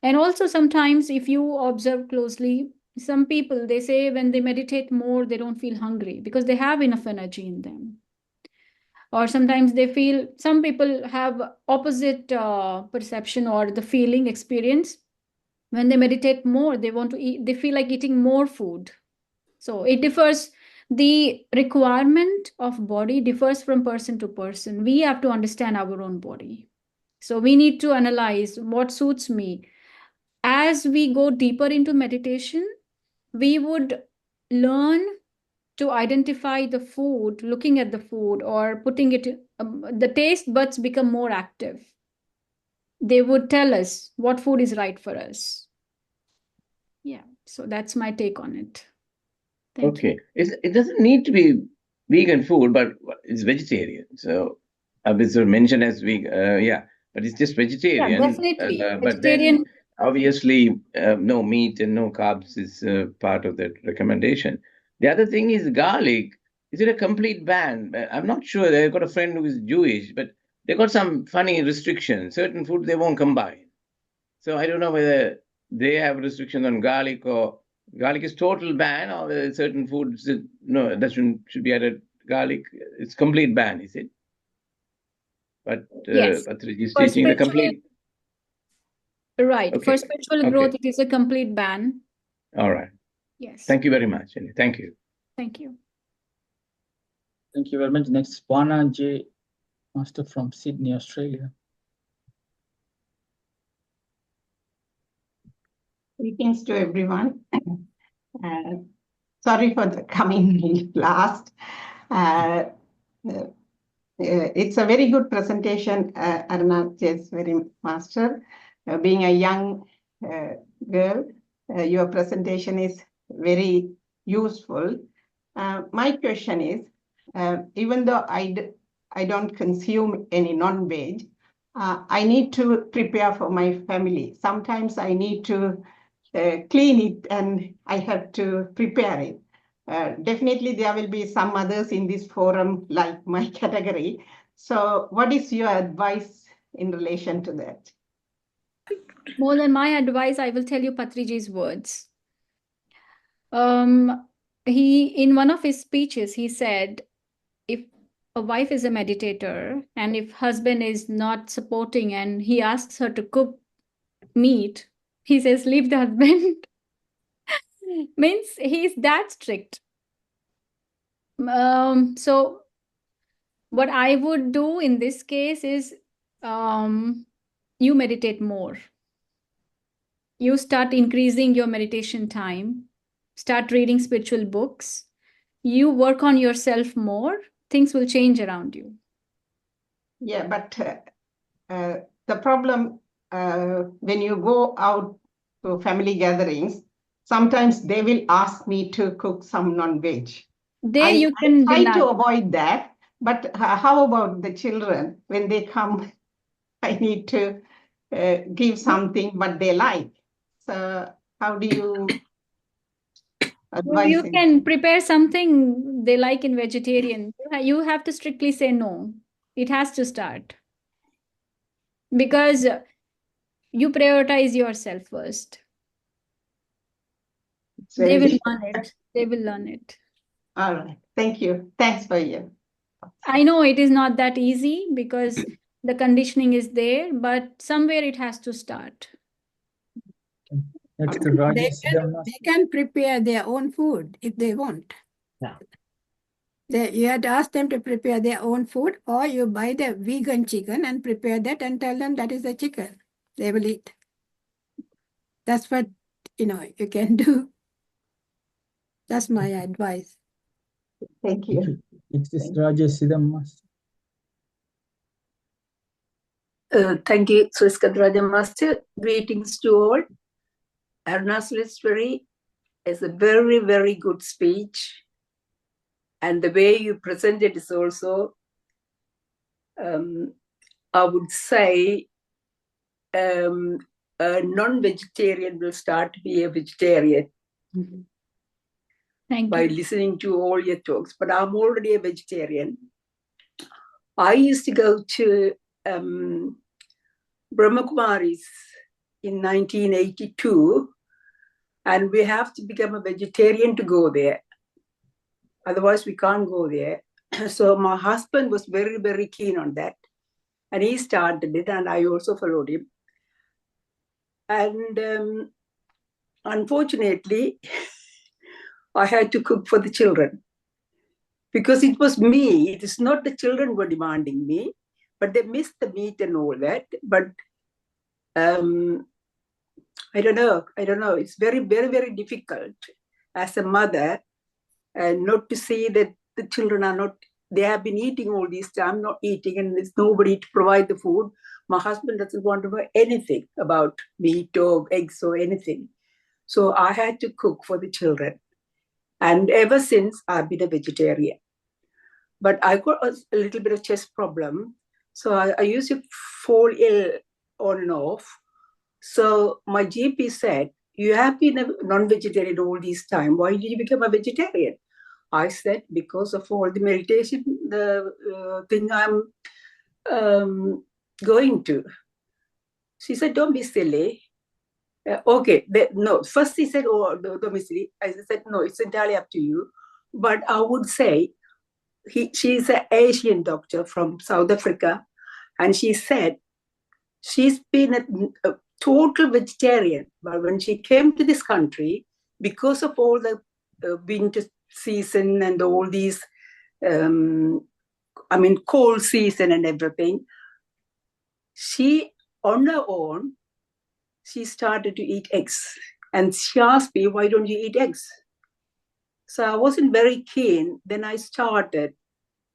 And also sometimes if you observe closely, some people, they say when they meditate more, they don't feel hungry because they have enough energy in them. Or sometimes some people have opposite perception or the feeling experience. When they meditate more, they want to eat, they feel like eating more food. So it differs. The requirement of body differs from person to person. We have to understand our own body. So we need to analyze what suits me. As we go deeper into meditation, we would learn to identify the food, looking at the food or putting it, the taste buds become more active. They would tell us what food is right for us. Yeah, so that's my take on it. Thank you. It doesn't need to be vegan food, but it's vegetarian. So it's mentioned as vegan. Yeah. but it's just vegetarian. Yeah, definitely. But then obviously no meat and no carbs is part of that recommendation. The other thing is garlic. Is it a complete ban? I'm not sure. I've got a friend who is Jewish, but they got some funny restrictions. Certain foods they won't combine. So I don't know whether they have restrictions on garlic, or garlic is total ban, or whether certain foods that should be added garlic. It's complete ban, is it? But yes, Patriji is teaching the complete. Right. Okay. For spiritual growth, it is a complete ban. All right. Yes. Thank you very much. Thank you. Thank you. Thank you very much. Next, Vana J. Master from Sydney, Australia. Greetings to everyone. Sorry for the coming last. It's a very good presentation, Arunachaieshwari Master. Being a young girl, your presentation is very useful. My question is, even though I don't consume any non-veg, I need to prepare for my family. Sometimes I need to clean it and I have to prepare it. Definitely there will be some others in this forum like my category. So what is your advice in relation to that? More than my advice, I will tell you Patriji's words. In one of his speeches, he said, if a wife is a meditator and if husband is not supporting and he asks her to cook meat, he says, leave the husband. Means he's that strict. So what I would do in this case is you meditate more. You start increasing your meditation time, start reading spiritual books. You work on yourself more, things will change around you. Yeah, but the problem when you go out to family gatherings, sometimes they will ask me to cook some non-veg. I try to avoid that, but how about the children? When they come, I need to give something what they like. So how do you advise? You can prepare something they like in vegetarian. You have to strictly say no. It has to start. Because you prioritize yourself first. They will learn it. They will learn it. All right. Thank you. Thanks for you. I know it is not that easy because the conditioning is there, but somewhere it has to start. Next, they can prepare their own food if they want. Yeah. You have to ask them to prepare their own food, or you buy the vegan chicken and prepare that and tell them that is the chicken. They will eat. That's what you can do. That's my advice. Thank you. Next is Rajesh Sidam. Thank you, Swiskadraja Master. Greetings to all. Arunachaieshwari is a very, very good speech. And the way you present it is also, I would say, a non-vegetarian will start to be a vegetarian. Mm-hmm. Thank by you. listening to all your talks. But I'm already a vegetarian. I used to go to Brahmakumaris in 1982, and we have to become a vegetarian to go there. Otherwise, we can't go there. So my husband was very, very keen on that. And he started it, and I also followed him. And unfortunately, I had to cook for the children. Because it was me. It is not the children were demanding me, but they missed the meat and all that. But I don't know. It's very, very, very difficult as a mother not to see that the children are not, they have been eating all this time, not eating, and there's nobody to provide the food. My husband doesn't want to know anything about meat or eggs or anything. So I had to cook for the children. And ever since, I've been a vegetarian. But I got a little bit of chest problem. So I used to fall ill on and off. So my GP said, you have been a non-vegetarian all this time. Why did you become a vegetarian? I said, because of all the meditation, the thing I'm going to. She said, don't be silly. Okay, no. First he said, oh, don't be silly. I said, no, it's entirely up to you. But I would say, she's an Asian doctor from South Africa. And she said, she's been a total vegetarian. But when she came to this country, because of all the winter season and all these, cold season and everything, she, on her own, she started to eat eggs. And she asked me, why don't you eat eggs? So I wasn't very keen. Then I started,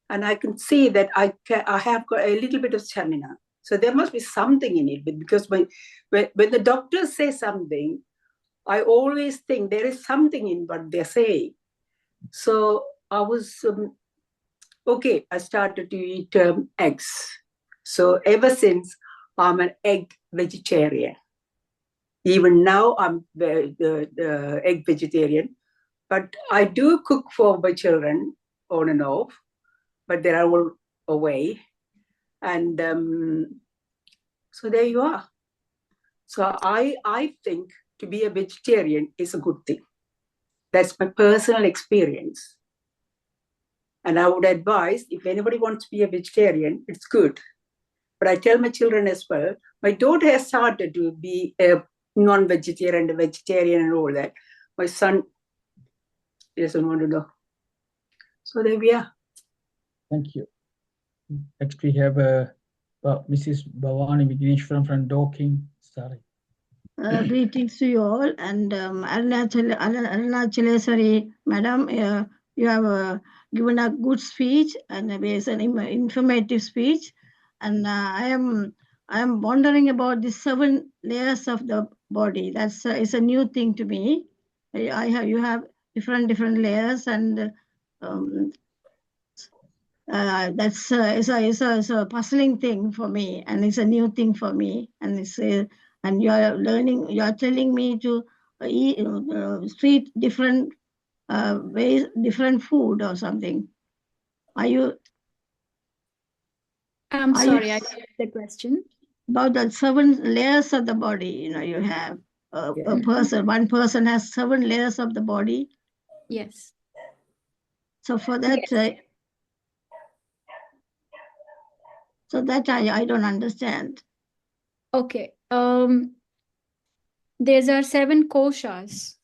and I can see that I have got a little bit of stamina. So there must be something in it. But because when the doctors say something, I always think there is something in what they're saying. So I was, okay, I started to eat eggs. So ever since, I'm an egg vegetarian. Even now, I'm the egg vegetarian. But I do cook for my children on and off, but they're all away. And so there you are. So I think to be a vegetarian is a good thing. That's my personal experience. And I would advise, if anybody wants to be a vegetarian, it's good. But I tell my children as well, my daughter has started to be a non-vegetarian, a vegetarian and all that. My son doesn't want to know. So there we are. Thank you. Next we have Mrs. Bhavani Vigneshwaram from Dorking. Sorry. Greetings to you all, and Arunachaieshwari, madam, you have given a good speech, and it's an informative speech, and I am wondering about the 7 layers of the body. That's it's a new thing to me. You have different layers, and that's it's a puzzling thing for me, and it's a new thing for me, and it's and you are telling me to eat different ways, different food or something. I'm sorry, I didn't get the question. About the 7 layers of the body, you have a person, one person has 7 layers of the body. Yes. So for that, so that I don't understand. Okay. There are 7 koshas.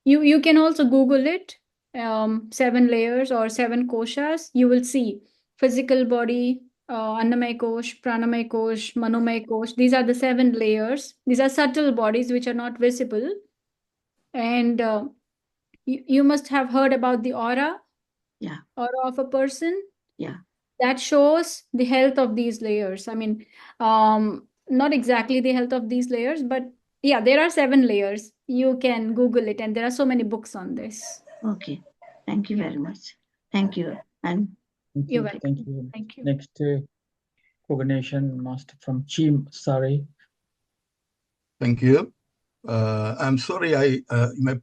You can also Google it, 7 layers or 7 koshas. You will see physical body, Annamaya kosh, Pranamaya kosh, Manomaya kosh. These are the 7 layers. These are subtle bodies which are not visible. And you must have heard about the aura. Yeah. Aura of a person. Yeah. That shows the health of these layers. I mean, not exactly the health of these layers, but yeah, there are 7 layers. You can Google it, and there are so many books on this. Okay. Thank you very much. Thank you. And you're welcome. Thank you. Thank you. Next, coordination master from Chim. Sorry. Thank you. I'm sorry, I am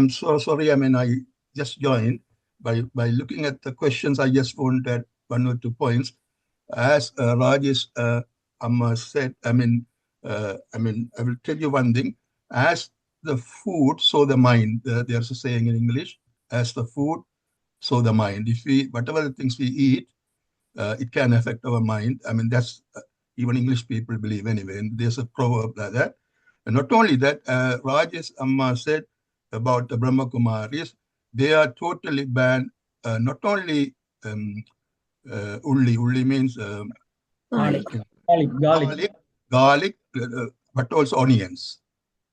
so sorry. I mean, I just joined. By looking at the questions, I just wanted 1 or 2 points. As Rajesh Amma said, I will tell you one thing. As the food, so the mind. There's a saying in English: as the food, so the mind. If whatever the things we eat, it can affect our mind. I mean, that's even English people believe anyway. And there's a proverb like that. And not only that, Rajesh Amma said about the Brahma Kumaris, they are totally banned. Not only ulli means garlic, but also onions,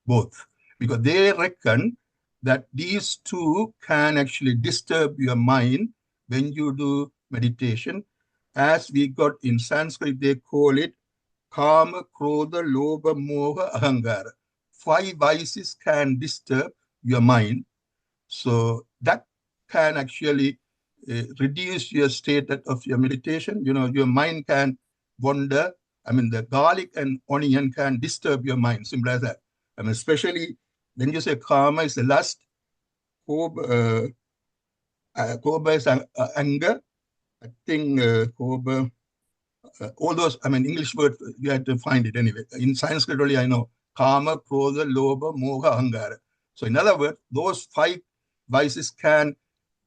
both, because they reckon that these 2 can actually disturb your mind when you do meditation. As we got in Sanskrit, they call it Kama, Krodha, Lobha, Moha, Ahangara. 5 vices can disturb your mind. So that can actually reduce your state of your meditation. You know, your mind can wander. I mean, the garlic and onion can disturb your mind, simple as that. I mean, especially when you say karma is the lust, koba is anger. I think koba, all those, I mean, English word, you have to find it anyway. In Sanskrit only I know, kama, krodha, lobha, moha, ahangara. So in other words, those 5 vices can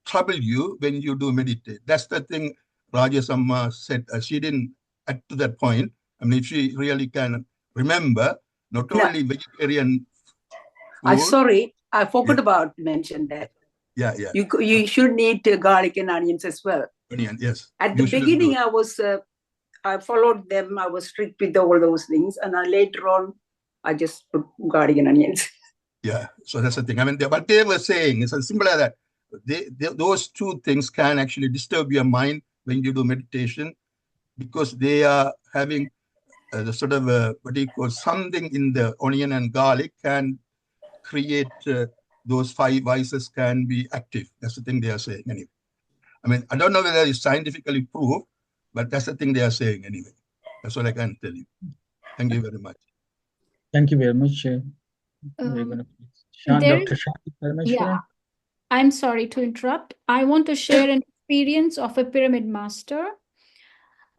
trouble you when you do meditate. That's the thing Rajasamma said. She didn't add to that point. I mean, if she really can remember, not No. only vegetarian I'm food. sorry, I forgot about to mention that. Yeah. You should need garlic and onions as well. Onion, yes. At the beginning, I followed them. I was strict with all those things, and later on, I just put garlic and onions. Yeah, so that's the thing. I mean, what they were saying is as simple as that. Those 2 things can actually disturb your mind when you do meditation, because they are having the sort of what do you call, something in the onion and garlic can create those 5 vices can be active. That's the thing they are saying anyway. I mean, I don't know whether it's scientifically proved, but that's the thing they are saying anyway. That's what I can tell you. Thank you very much. Thank you very much. We're going to Dr. Shanti Parameshwaran. Yeah, I'm sorry to interrupt. I want to share an experience of a pyramid master.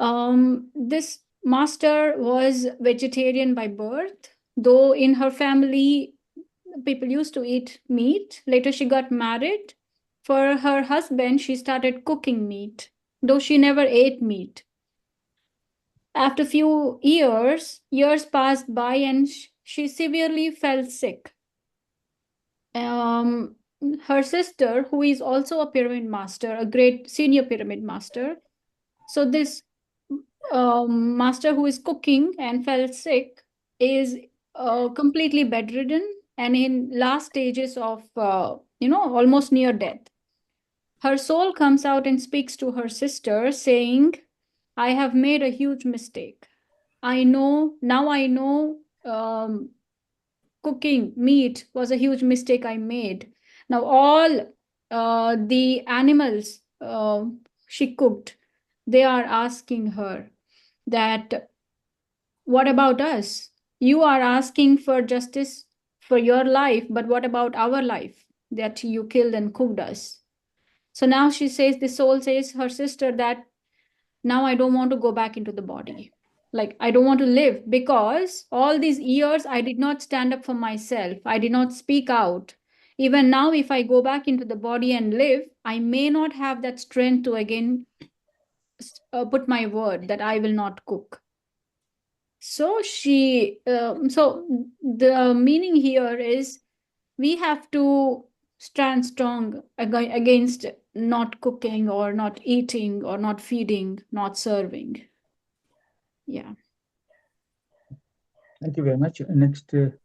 This master was vegetarian by birth, though in her family, people used to eat meat. Later, she got married. For her husband, she started cooking meat, though she never ate meat. After a few years passed by and she severely fell sick. Her sister, who is also a pyramid master, a great senior pyramid master. So this master who is cooking and fell sick is completely bedridden and in last stages of, almost near death. Her soul comes out and speaks to her sister saying, I have made a huge mistake. I know cooking meat was a huge mistake I made. Now all the animals she cooked, they are asking her that, what about us? You are asking for justice for your life, but what about our life that you killed and cooked us? So now she says, the soul says her sister that now I don't want to go back into the body. Like, I don't want to live because all these years I did not stand up for myself. I did not speak out. Even now, if I go back into the body and live, I may not have that strength to again put my word that I will not cook. So so the meaning here is we have to stand strong against not cooking or not eating or not feeding, not serving. Yeah. Thank you very much. Next, Dr.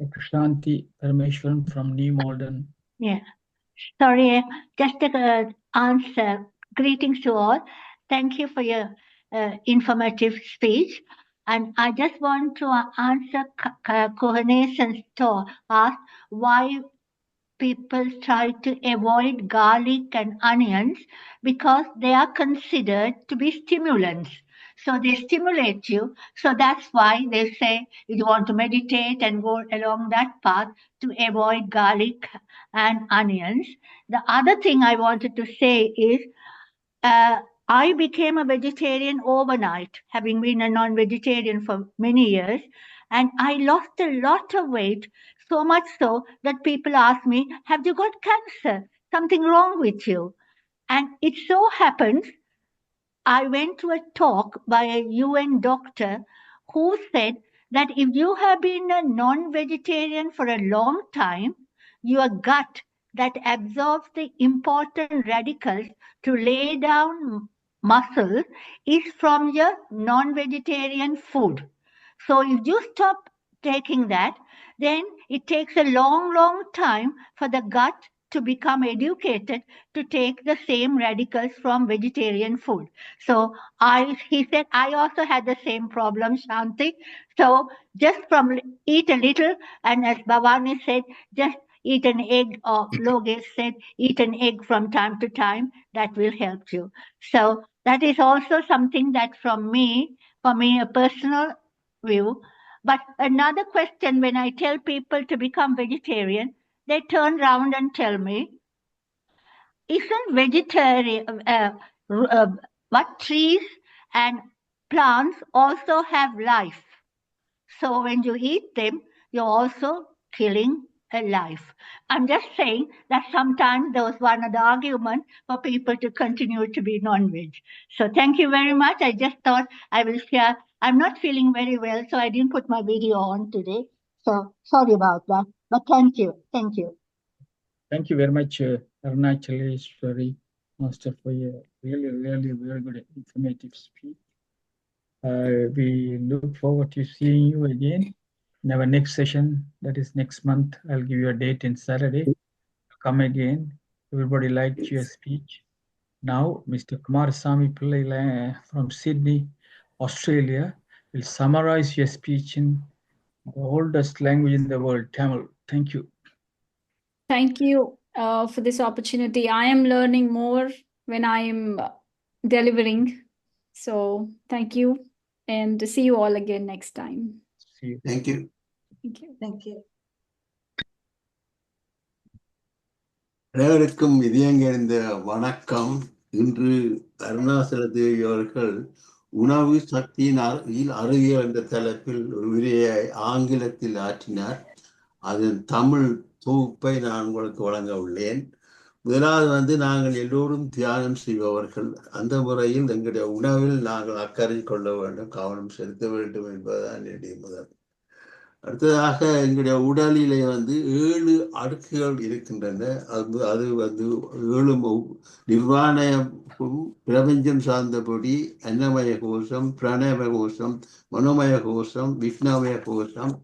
Shanti Parameshwaran from New Malden. Yeah. Sorry, just an answer. Greetings to all. Thank you for your informative speech. And I just want to answer Kohanesan's ask why people try to avoid garlic and onions because they are considered to be stimulants. So they stimulate you. So that's why they say you want to meditate and go along that path to avoid garlic and onions. The other thing I wanted to say is I became a vegetarian overnight, having been a non-vegetarian for many years, and I lost a lot of weight, so much so that people ask me, have you got cancer? Something wrong with you? And it so happens I went to a talk by a UN doctor who said that if you have been a non-vegetarian for a long time, your gut that absorbs the important radicals to lay down muscle is from your non-vegetarian food. So if you stop taking that, then it takes a long, long time for the gut to become educated to take the same radicals from vegetarian food. So he said, I also had the same problem, Shanti. So just eat a little, and as Bhavani said, just eat an egg, or Logesh said, eat an egg from time to time. That will help you. So that is also something that for me, a personal view. But another question, when I tell people to become vegetarian, they turn around and tell me, isn't vegetarian, what trees and plants also have life? So when you eat them, you're also killing a life. I'm just saying that sometimes there was one of the arguments for people to continue to be non-veg. So thank you very much. I just thought I will share. I'm not feeling very well, so I didn't put my video on today. So sorry about that. But thank you. Thank you. Thank you very much, Arunachaieshwari Master, for your really very good informative speech. We look forward to seeing you again in our next session. That is next month. I'll give you a date in Saturday. Come again. Everybody liked your speech. Now, Mr. Kumarasamy Pillai from Sydney, Australia, will summarize your speech in the oldest language in the world, Tamil. Thank you. Thank you for this opportunity. I am learning more when I am delivering. So thank you, and see you all again next time. See you. Thank you. Thank you. Thank you. அனைவருக்கும் இதயங்கேர்ந்த வணக்கம். இன்று அருணாச்சல தேவி அவர்கள் உணவு சக்தியின் அறிவியல் என்ற தலைப்பில் ஒரு உரையை ஆங்கிலத்தில் ஆற்றினார். அதன் தமிழ் தொகுப்பை நான் உங்களுக்கு வழங்க உள்ளேன். முதலாவது நாங்கள் எல்லோரும் தியானம் செய்பவர்கள். அந்த முறையில் எங்களுடைய உணவில் நாங்கள் அக்கறை கொள்ள வேண்டும், கவனம் செலுத்த வேண்டும் என்பதுதான் என்னுடைய முதல். அடுத்ததாக எங்களுடைய உடலிலே 7 அடுக்குகள் இருக்கின்றன. அது 7 நிர்வாணம், பிரபஞ்சம் சார்ந்தபடி அன்னமய கோஷம், பிரணமய கோஷம், மனோமய கோஷம், விஷ்ணமய கோஷம்,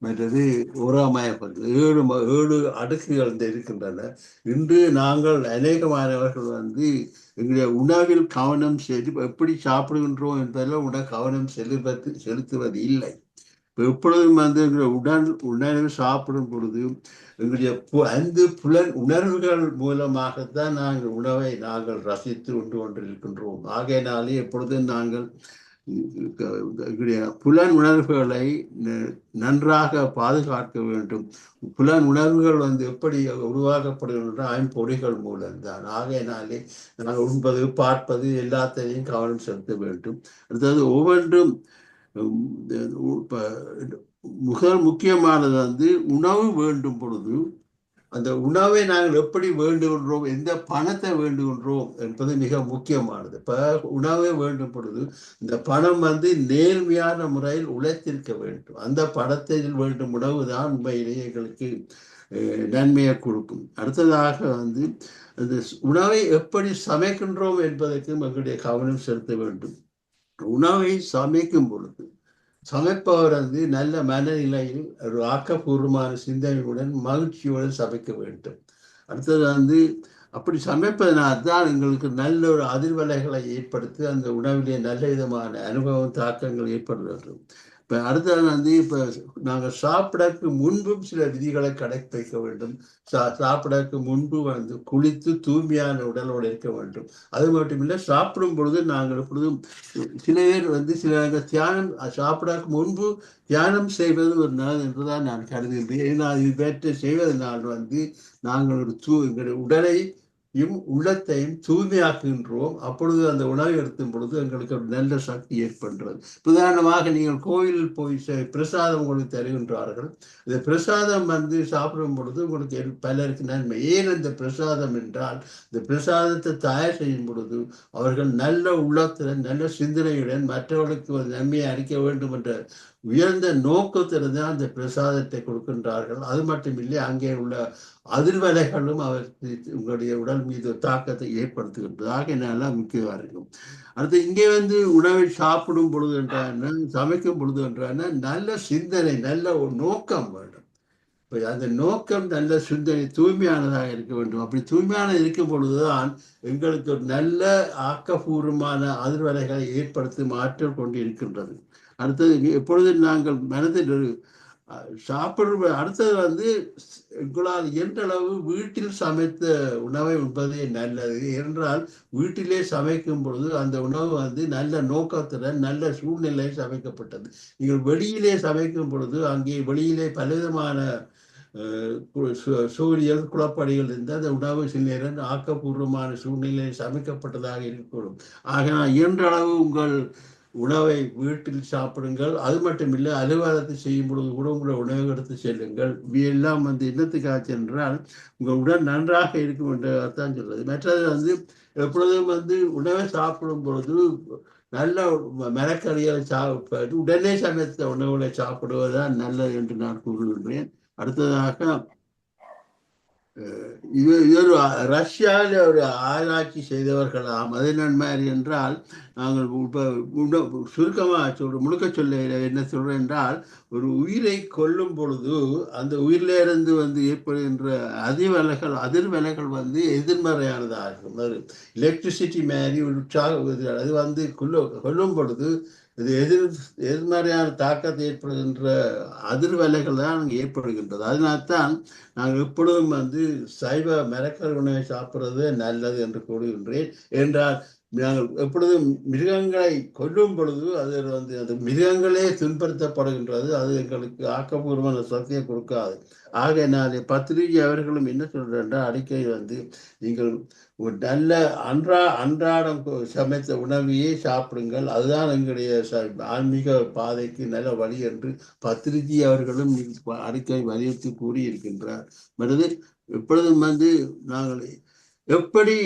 மற்றது ஓராமய கோஷம். 7 அடுக்குகள் இருக்கின்றன. இன்று நாங்கள் அநேகமானவர்கள் எங்களுடைய உணவில் கவனம் எப்படி சாப்பிடுகின்றோம் என்பதில் கவனம் செலுத்துவது இல்லை. எப்பொழுதும் உணவு சாப்பிடும் பொழுது எங்களுடைய 5 புலன் உணர்வுகள் மூலமாகத்தான் நாங்கள் ரசித்து உண்டு கொண்டிருக்கின்றோம். ஆகையினாலே எப்பொழுதும் நாங்கள் எங்களுடைய புலன் உணர்வுகளை நன்றாக பாதுகாக்க வேண்டும். புலன் உணர்வுகள் எப்படி உருவாக்கப்படுகின்ற ஐம்பொறிகள் மூலம்தான். ஆகையினாலே நாங்கள் உண்பது, பார்ப்பது எல்லாத்தையும் கவனம் செலுத்த வேண்டும். அடுத்தது ஒவ்வொன்றும் மிக முக்கியமானது உணவு வேண்டும் பொழுது அந்த உணவை நாங்கள் எப்படி வேண்டுகின்றோம், எந்த பணத்தை வேண்டுகின்றோம் என்பது மிக முக்கியமானது. இப்ப உணவை வேண்டும் பொழுது இந்த பணம் நேர்மையான முறையில் உழைத்திருக்க வேண்டும். அந்த பணத்தில் வேண்டும் உணவு தான் உண்மையிலேயே எங்களுக்கு நன்மையை கொடுக்கும். அடுத்ததாக அந்த உணவை எப்படி சமைக்கின்றோம் என்பதற்கும் எங்களுடைய கவனம் செலுத்த வேண்டும். உணவை சமைக்கும் பொழுது சமைப்பவர் நல்ல மனநிலையில் ஒரு ஆக்கப்பூர்வமான சிந்தனையுடன் மகிழ்ச்சியுடன் சமைக்க வேண்டும். அடுத்தது அப்படி சமைப்பதனால்தான் எங்களுக்கு நல்ல ஒரு அதிர்வலைகளை ஏற்படுத்தி அந்த உணவிலே நல்ல விதமான அனுபவம், தாக்கங்கள் ஏற்படுகிறது. இப்போ அடுத்தது இப்போ நாங்கள் சாப்பிடக்கு முன்பும் சில விதிகளை கடைப்பிடிக்க வேண்டும். சாப்பிடக்கு முன்பு குளித்து தூய்மையான உடலோடு இருக்க வேண்டும். அது மட்டும் இல்லை, சாப்பிடும் பொழுது நாங்கள் எப்பொழுதும் சில பேர் சில தியானம் சாப்பிடக்கு முன்பு தியானம் செய்வது ஒரு நாள் என்றுதான் நான் கருதுகிறேன். ஏன்னா இது செய்வதனால் நாங்கள் எங்களுடைய உடலை உள்ளத்தையும் தூய்மையாக்குகின்றோம். அப்பொழுது அந்த உணவை எடுத்தும் பொழுது எங்களுக்கு ஒரு நல்ல சக்தி ஏற்படுகிறது. உதாரணமாக நீங்கள் கோயிலில் போய் பிரசாதம் உங்களுக்கு தருகின்றார்கள். இந்த பிரசாதம் சாப்பிடும் பொழுது உங்களுக்கு பலருக்கு நன்மை. ஏன் இந்த பிரசாதம் என்றால், இந்த பிரசாதத்தை தயார் செய்யும் பொழுது அவர்கள் நல்ல உள்ளத்துடன் நல்ல சிந்தனையுடன் மற்றவர்களுக்கு ஒரு நன்மையை அளிக்க வேண்டும் என்ற உயர்ந்த நோக்கத்திலிருந்து தான் அந்த பிரசாதத்தை கொடுக்கின்றார்கள். அது மட்டுமில்லை, அங்கே உள்ள அதிர்வலைகளும் உங்களுடைய உடல் மீது தாக்கத்தை ஏற்படுத்துகின்றது. ஆகையினால முக்கியமாக இருக்கும். அடுத்து இங்கே உணவை சாப்பிடும் பொழுது என்றால், சமைக்கும் பொழுது என்றால் நல்ல சிந்தனை, நல்ல ஒரு நோக்கம் வேண்டும். இப்போ அந்த நோக்கம் நல்ல சிந்தனை தூய்மையானதாக இருக்க வேண்டும். அப்படி தூய்மையான இருக்கும் பொழுதுதான் எங்களுக்கு ஒரு நல்ல ஆக்கப்பூர்வமான அதிர்வலைகளை ஏற்படுத்தும் ஆற்றல் கொண்டு இருக்கின்றது. அடுத்தது எப்பொழுது நாங்கள் மனதில் சாப்பிடுற அடுத்தது வந்து உங்களால் இயன்றளவு வீட்டில் சமைத்த உணவை உண்பதே நல்லது. என்றால் வீட்டிலே சமைக்கும் பொழுது அந்த உணவு வந்து நல்ல நோக்கத்துடன் நல்ல சூழ்நிலை சமைக்கப்பட்டது. நீங்கள் வெளியிலே சமைக்கும் பொழுது அங்கே வெளியிலே பலவிதமான சூரியல் குளப்படிகள் இருந்து அந்த உணவு சில நேரம் ஆக்கப்பூர்வமான சூழ்நிலையில் சமைக்கப்பட்டதாக இருக்கக்கூடும். ஆக இயன்றளவு உங்கள் உணவை வீட்டில் சாப்பிடுங்கள். அது மட்டும் இல்லை, அலுவலகத்தை செய்யும் பொழுது கூட உங்களை உணவு எடுத்து செல்லுங்கள். எல்லாம் வந்து என்னத்துக்காக சென்றால் உங்கள் உடல் நன்றாக இருக்கும் என்று அர்த்தம் சொல்றது. மற்றது வந்து எப்பொழுதும் வந்து உணவை சாப்பிடும் பொழுது நல்ல மரக்கறிகளை சாப்பிட்டு உடனே சமைத்த உணவுகளை சாப்பிடுவதுதான் நல்லது என்று நான் கூறுகின்றேன். அடுத்ததாக இது ஒரு ரஷ்யாவில் ஒரு ஆராய்ச்சி செய்தவர்களாம். அது நன்மாரி என்றால் நாங்கள் இப்போ சுருக்கமாக முழுக்க சொல்ல என்ன சொல்றேன் என்றால், ஒரு உயிரை கொல்லும் பொழுது அந்த உயிரிலிருந்து வந்து ஏற்படுகின்ற அதிர்வலைகள் வந்து எதிர்மறையானதாகும். அது எலக்ட்ரிசிட்டி மாதிரி அது வந்து கொல்லும் பொழுது இது எதிர்மறையான தாக்கத்தை ஏற்படுகின்ற அதிர்வலைகள் தான் அங்கே ஏற்படுகின்றது. அதனால்தான் நாங்கள் எப்பொழுதும் வந்து சைவ மரக்கறி உணவை சாப்பிட்றது நல்லது என்று கூறுகின்றேன். என்றால் நாங்கள் எப்பொழுதும் மிருகங்களை கொல்லும் பொழுது அது வந்து அந்த மிருகங்களே துன்புறுத்தப்படுகின்றது. அது எங்களுக்கு ஆக்கப்பூர்வமான சக்தியை கொடுக்காது. ஆக நான் பத்திரிகை அவர்களும் என்ன சொல்றேன்டா, அடிக்கடி வந்து நீங்கள் ஒரு நல்ல அன்றாடம் சமைத்த உணவையே சாப்பிடுங்கள், அதுதான் எங்களுடைய ஆன்மீக பாதைக்கு நல்ல வழி என்று பத்திரிகை அவர்களும் அடிக்கடி வலியுறுத்தி கூறியிருக்கின்றார். மற்றது எப்பொழுதும் வந்து நாங்கள் எப்படி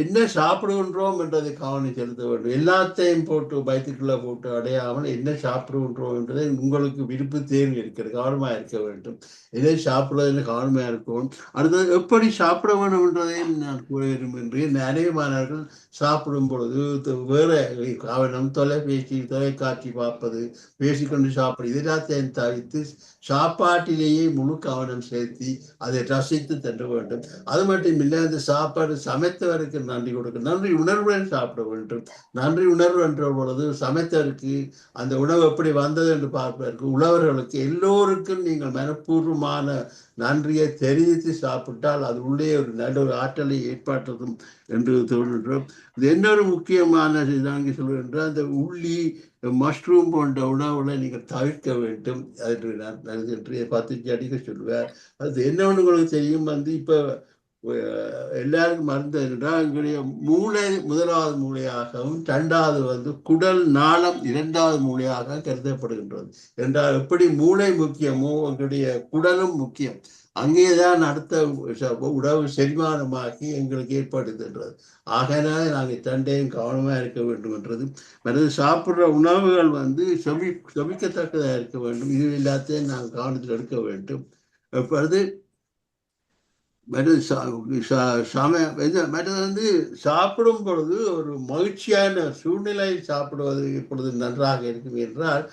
என்ன சாப்பிடுகின்றோம் என்றதை கவனம் செலுத்த வேண்டும். எல்லாத்தையும் போட்டு வயிற்றுக்குள்ள போட்டு அடையாமல் என்ன சாப்பிடுகின்றோம் என்றதை உங்களுக்கு விருப்பு தேர்வு இருக்கிறது, கவனமாக இருக்க வேண்டும். எதை சாப்பிடுவதில் கவனமாக இருக்கவும். அடுத்தது எப்படி சாப்பிட வேண்டும் என்றதையும் நான் கூற விரும்புகின்றேன். நிறைய மாணவர்கள் சாப்பிடும் பொழுது வேற கவனம் தொலைக்காட்சி பார்ப்பது, பேசிக்கொண்டு சாப்பிடுவது, இதெல்லாத்தையும் தவிர்த்து சாப்பாட்டிலேயே முழு கவனம் செலுத்தி அதை ரசித்து தர வேண்டும். அது மட்டும் இல்லை, அந்த சாப்பாடு சமைத்தவருக்கு நன்றி கொடுக்க, நன்றி உணர்வுடன் சாப்பிட வேண்டும். நன்றி உணர்வு என்ற பொழுது சமைத்தவருக்கு அந்த உணவு எப்படி வந்தது என்று பார்ப்பதற்கு, உழவர்களுக்கு எல்லோருக்கும் நீங்கள் மனப்பூர்வமான நன்றியை தெரிவித்து சாப்பிட்டால் அது உள்ளே ஒரு நல்ல ஒரு ஆற்றலை ஏற்படுத்தும் என்று தோன்றுகிறோம். இது இன்னொரு முக்கியமான நாங்க சொல்கின்ற அந்த உள்ளி மஷ்ரூம் போன்ற உணவுகளை நீங்கள் தவிர்க்க வேண்டும் என்று நான் பத்திரிகை அடிக்க சொல்லுவேன். அது என்னன்னு உங்களுக்கு தெரியும், வந்து இப்போ எல்லாருக்கும் மருந்து என்றால் எங்களுடைய மூளை முதலாவது மூளையாகவும், இரண்டாவது வந்து குடல் நாளம் இரண்டாவது மூளையாக கருதப்படுகின்றது. என்றால் எப்படி மூளை முக்கியமோ எங்களுடைய குடலும் முக்கியம். அங்கேதான் அடுத்த உணவு செரிமானமாகி எங்களுக்கு ஏற்படுகின்றது. ஆகவே நாங்கள் தண்டையும் கவனமாக இருக்க வேண்டும் என்றது. மற்றது சாப்பிட்ற உணவுகள் வந்து செமிக்கத்தக்கதாக இருக்க வேண்டும். இது எல்லாத்தையும் நாங்கள் கவனத்தில் எடுக்க வேண்டும். எப்பொழுது மற்றது வந்து சாப்பிடும் பொழுது ஒரு மகிழ்ச்சியான சூழ்நிலை சாப்பிடுவது இப்பொழுது நன்றாக இருக்கும் என்றால்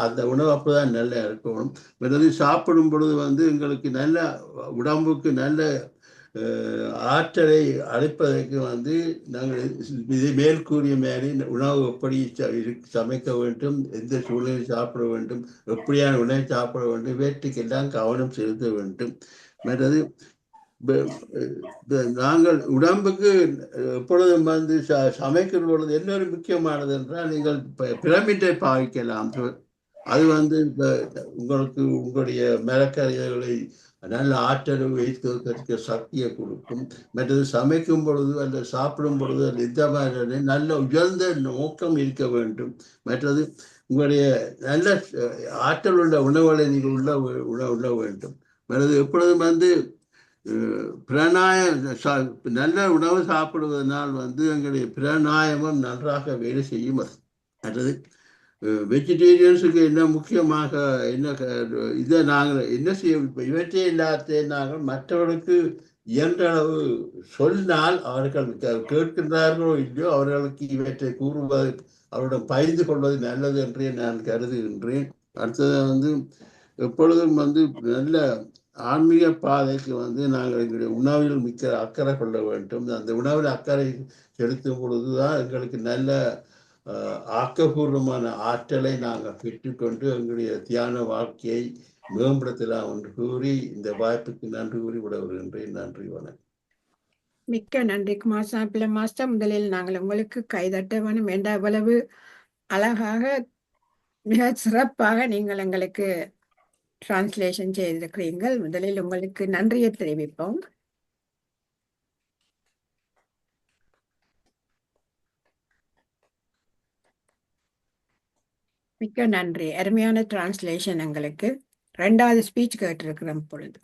அந்த உணவு அப்போதான் நல்லா இருக்கணும். மற்றது சாப்பிடும் பொழுது வந்து எங்களுக்கு நல்ல உடம்புக்கு நல்ல ஆற்றலை அளிப்பதற்கு வந்து நாங்கள் இதை மேல் கூறிய மாதிரி உணவு எப்படி சமைக்க வேண்டும், எந்த சூழ்நிலையில் சாப்பிட வேண்டும், எப்படியான உணவை சாப்பிட வேண்டும், இவற்றுக்கெல்லாம் கவனம் செலுத்த வேண்டும். மற்றது நாங்கள் உடம்புக்கு எப்பொழுதும் வந்து சமைக்கிற பொழுது இன்னொரு முக்கியமானது என்றால் நீங்கள் பிரமிட்டை பாவிக்கலாம். அது வந்து உங்களுக்கு உங்களுடைய மரக்கறிகளை நல்ல ஆற்றலை வைத்து சக்தியை கொடுக்கும். மற்றது சமைக்கும் பொழுது அல்ல சாப்பிடும் பொழுது அல்ல இந்த மாதிரி நல்ல உயர்ந்த நோக்கம் இருக்க வேண்டும். மற்றது உங்களுடைய நல்ல ஆற்றல் உள்ள உணவுகளை நீங்கள் உள்ள வேண்டும். மற்றது எப்பொழுதும் வந்து நல்ல உணவு சாப்பிடுவதனால் வந்து எங்களுடைய பிராணாயமம் நன்றாக வேலை செய்யும். அல்லது வெஜிடேரியன்ஸுக்கு என்ன முக்கியமாக என்ன இதை நாங்கள் என்ன செய்ய, இவற்றை எல்லாத்தையும் நாங்கள் மற்றவர்களுக்கு இயன்றளவு சொன்னால் அவர்கள் கேட்கின்றார்களோ இல்லையோ அவர்களுக்கு இவற்றை கூறுவது, அவரிடம் பகிர்ந்து கொள்வது நல்லது என்றே நான் கருதுகின்றேன். அடுத்தது வந்து எப்பொழுதும் வந்து நல்ல ஆன்மீக பாதைக்கு வந்து நாங்கள் எங்களுடைய உணவில் மிக்க அக்கறை கொள்ள வேண்டும். அந்த உணவில் அக்கறை செலுத்தும் பொழுதுதான் எங்களுக்கு நல்ல ஆக்கப்பூர்வமான ஆற்றலை நாங்கள் பெற்றுக்கொண்டு எங்களுடைய தியான வாழ்க்கையை மேம்படுத்தலாம் என்று கூறி இந்த வாய்ப்புக்கு நன்றி கூறி விட வருகின்றேன். நன்றி, வணக்கம். மிக்க நன்றி குமார் சாப்பிள்ள மாஸ்டர். முதலில் நாங்கள் உங்களுக்கு கைதட்ட வேணும் என்ற அவ்வளவு அழகாக மிக சிறப்பாக நீங்கள் எங்களுக்கு டிரான்ஸ்லேஷன் செய்திருக்கிறீர்கள். முதலில் உங்களுக்கு நன்றியை தெரிவிப்போம். மிக்க நன்றி. அருமையான டிரான்ஸ்லேஷன். எங்களுக்கு 2வது ஸ்பீச் கேட்டிருக்கிறோம் பொழுது.